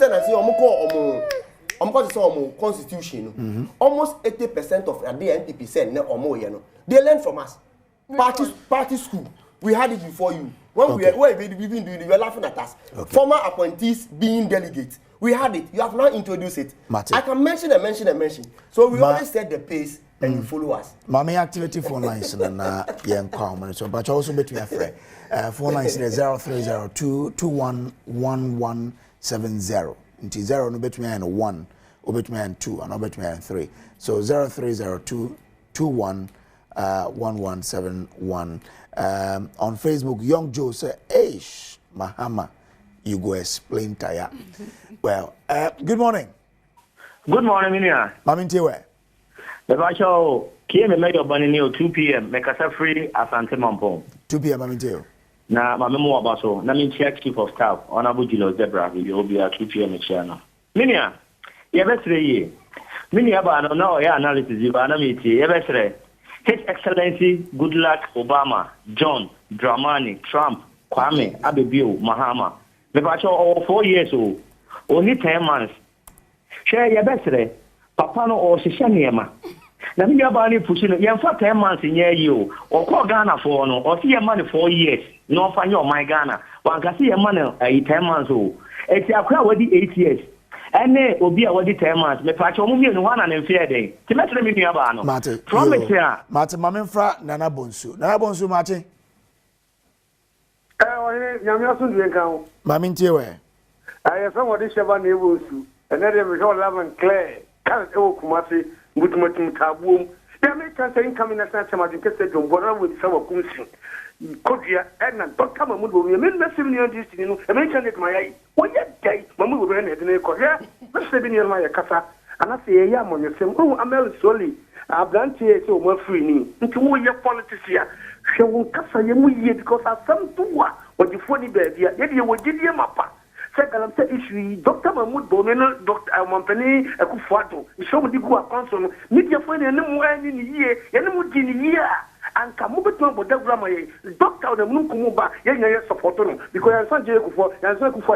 constitution. Almost 80% of the NPP said they learn from us. Party school. We had it before you. When we were laughing at us. Former appointees being delegates. We had it. You have not introduced it. I can mention and mention. So we always set the pace and you follow us. Mommy activity phone lines and young common. So but also between a friend. Phone lines is 0302 211170. Into 0 no between and 1 or between and 2 and between and 3. So 0302 211171. On Facebook, Young Joe said, Eish, Mahama, you go explain Taya. Well, good morning. Good morning, Minia. Mamintiwe. The Basho came and made a bunny near 2 p.m. Make us a free Asante Mampo. 2 p.m. Mamintiwe. Na Mamemo Abaso, Namin Chief of Staff, Honorable Gino Zebra, will be at 2 p.m. Channel. Minia, Yabesre, Minia, I don't know your analysis, you are not Yabesre. His Excellency, Goodluck, Obama, John, Dramani, Trump, Kwame, Abibiu, Mahama. The Basho all 4 years old, only 10 months. Share Yabesre, Papano or Shishaniama. Now, me about pushing you for 10 months in you, or call Ghana for no, or see your money 4 years. No, find your my Ghana. One can see your money 10 months old. It's a crowd with the 8 years. And then will be a 10 months. Me patch on movie and 1 and fair day. To make me Abano. Mate, promise here. Mate, Mamma Nana Bonsu. Nana Bonsu, Mate. Yamiasun Yankao. Mamintiwe. I have some of this Shaban Ewosu, and then we all love and Claire. Can't Kumasi. Mutumutabu. The Americans are incoming as a Martin Castle, whatever with some of Kunsi. Kodia, Edna, don't come and move. You mean the similar destiny, American at my eye. What yet day, Mamu ran at the Korea, let's say near my casa, and I say, Yam on your same. Oh, Ahmed Suale. I've done here so more free. Into your politics here. She won't casa you because I some to what you funny baby, yet you would give your mappa. Second, issue Dr. Mahmoud Boneno, Dr. Mampani, Akufato, show me the good council, media friend and no more in the year, and no year, and come over to the grammar, Doctor the Mukumuba, young support because I saw Jacob for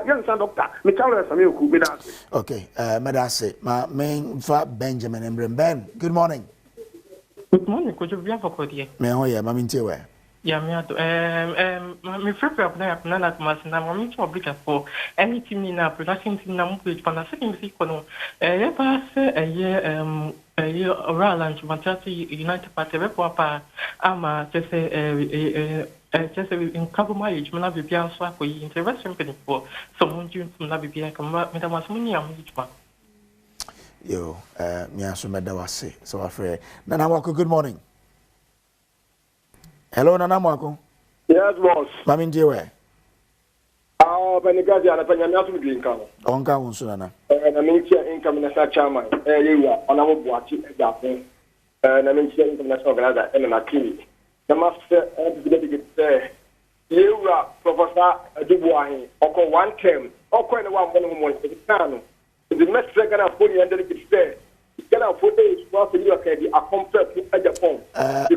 young son doctor, Michael Samuel with us. Okay, Madase, my main fat Benjamin and Ben. Good morning. Good morning, could you be for Codia? May I hear Mamintiwe? Yeah, my friend of Nana Masana, I'm to for anything in a production team, which for a second sequel. A year around lunch, Manchester United Party, Papa, Ama, just in couple mileage, Manabi Swap, we intervention for someone June from Nabibia, Madame Masmunia, each one. Yo, me aso meda wase. So afre. Nana Mwako, good morning. Hello, Nana Mwako. Yes, boss. Mami ndiwe. Benikazi anafanya miatu mjinka. Onka unsu nana. Na minchia income na sa chairman. Yewa onamo buachi ejapo. Na minchia income na sa organizer na kini. Na master bidede yewa professor Dubuahi oko one term. Oko na wa mbono mo ekano. The next second of 40 and delegate say. Gana 4 days for you can a compare to Japan.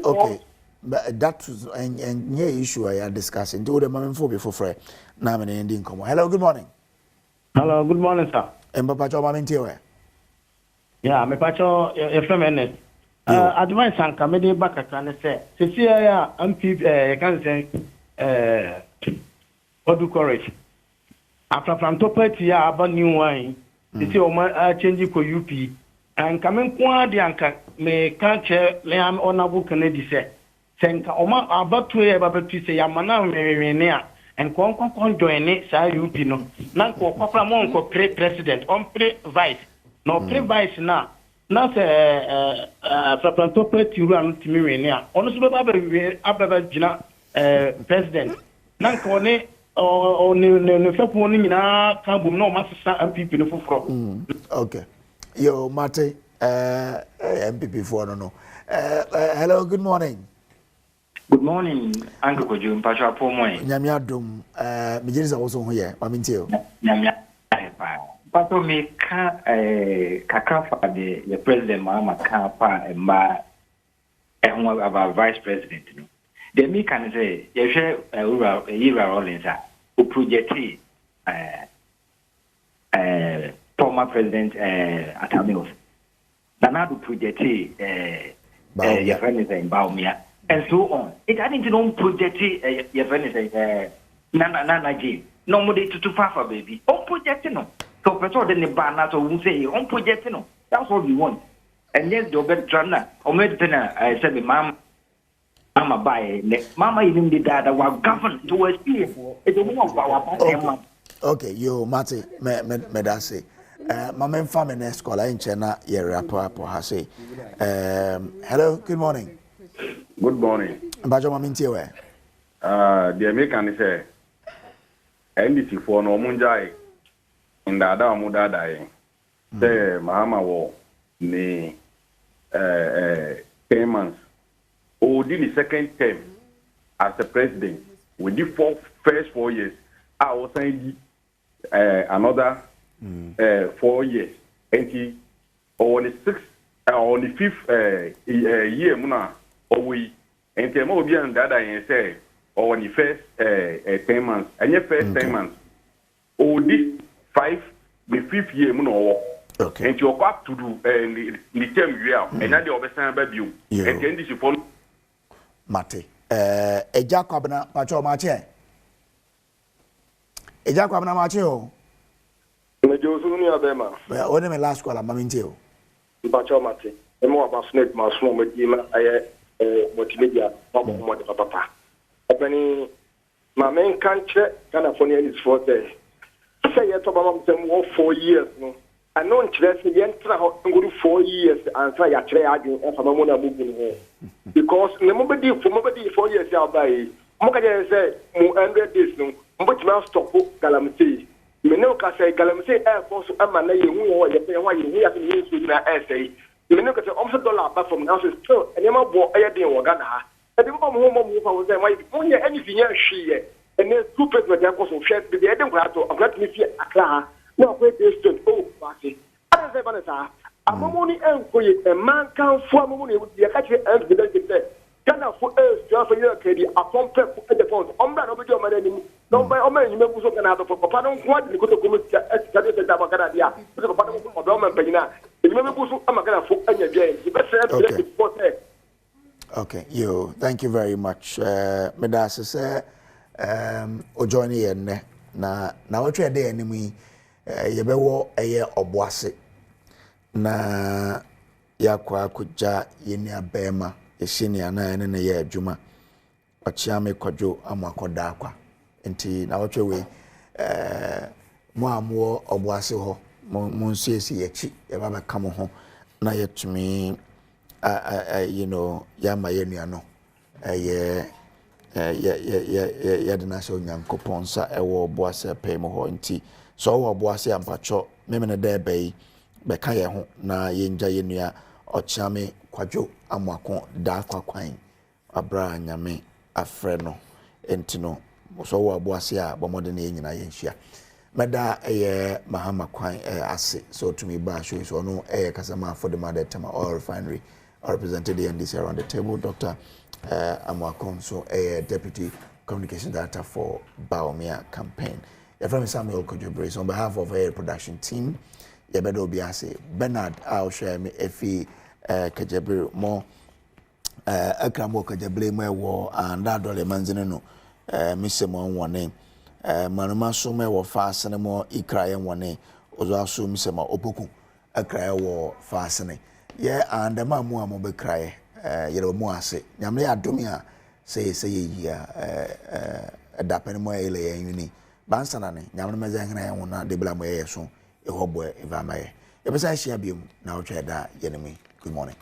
Okay. But that was an issue I are discussing. Do the moment for before Fred. Now I'm in Indian come. Hello, good morning. Hello, good morning, sir. And Papa Chomamintiwe. Yeah, me pacho efemene. Advice and comedy back can say. Cecilia MP can say Odu courage. After from topeti ya about new wine. Cecilia o change ko UP and coming kwa di anka me can che le am honorable Kennedy say. Senka oma abatu e babatu say yamana me a and kon join it sa UP no na ko kwapra mo ko president on pre vice no pre vice na say Franto Petiru an timi we a ono so baba gina president na ko ne o ne fepo ni nyina ka bum na o masesa MPP no foforo. Okay. Yo Mate MPP for no. Hello, good morning. Good morning, Uncle Koju, Pasha Pomoy. Nyamia Adom, Mijisa also here, Mamintio. Nyamia, Pato me ka kakafa the president Mahama Kapa and ma and one of our vice president. The me can say, you share a year Rollins, who projected former president Atamils. Nanadu projected your friend is in Baumia. And so on. It hadn't known project your friend Nana G. No more to Fafa baby. On project no. So person then the banner so won't say on project no. That's all we want. And yes, the better drama or medicina I said Mama buy Mama even the dad was governed to experience. It's a woman of our Okay, yo Mate me da say. Mama family scholar in China ye rapport ha say. Hello, good morning. Good morning. Mbajo Mamintiewe. The American say NDC for no munjai in the Adom Mudadai. Say Mahama war ni 10 months. Or did the second term as the president with the first 4 years. I was saying another 4 years. And he on the sixth on the fifth year muna. We and Temo be on that I say or the first 10 months and your first 10 months. Oh, this 5 the 5th year muno. Okay. And you're up to do the term you are and now the overstand by you. And then this you follow Mate. A Jacobna Pacho Mache. A Jacobna Macho. Mejosunia Bema. Well, only my last call, Mamintio. Pacho Mate. The more about snake, my small medima, multimedia, papa. Opening my main country, California is 40. Say yet about them 4 years. No, I know interest in the entire 4 years and say I try again if I'm going to move in here. Because nobody for 4 years out by Moka say, 100 days, no, but now stop Galamity. Me no ka say Galamity Air Force, I'm a lady who you have to use with my essay. You know, because almost dollar back from now is still, and you might walk a day or Ghana. And the mom who was there, why only anything else she and then 2 people with their course of shares, but they don't have to get me here a class. No, wait, this to oh, party. I don't say, Vanessa, I'm only a man can't form money with the country and the day. Ghana for us, just for your kid, a pump at the phone. I'm not over your money. No, by all men, you may also can have for Papa. Don't want to go to commit the Tabacada, because of Papa of Roman Pena. You may go to Amagana for any game. You better Okay, yo, thank you very much. Medasa say, Ojoni and na what you day enemy, Yabewo a year obwase na yakwa kuja yenia bema. Senior na ene na ye adwuma achiame kwadwo amakoda akwa enti na wotwe we mo amuo oboase ho monsiesi yachi yaba beka mo ho na yetumi you know yama yenua no ye de na so nyankopon sa ewo boase pay mo ho nti so wo boase ampacho memene da bai beka ye ho na yenja yenua ochiame kwadwo amwako da kwakwan abra nyame afre no enti no so wo boase a bomode na nyina yenhia meda Mahama kwan ase so to me ba show so no kasama for the mother tema oil refinery represented the NDC around the table. Dr. Amwakon, so Deputy Communication Director for Baomia campaign. Your friend Samuel Kojobrace on behalf of a production team. Yebedo Biase, Bernard, I'll share me Efi Kajabri more Akramo Kajabri war and that dollar manzino Mr. Mon one name. Manuma Sume war fastening more Ikra and one name. Also, Mr. Opoku, a cry war fastening. Yeah, and the man more be cry. You more say. Nyamle adomia say ya a dapen mo ele uni. Bansanane, nyamle mezangna wona de bla mo yeso. E hobo e va maye. E pesa shia biom na o cheda yenemi. Good morning.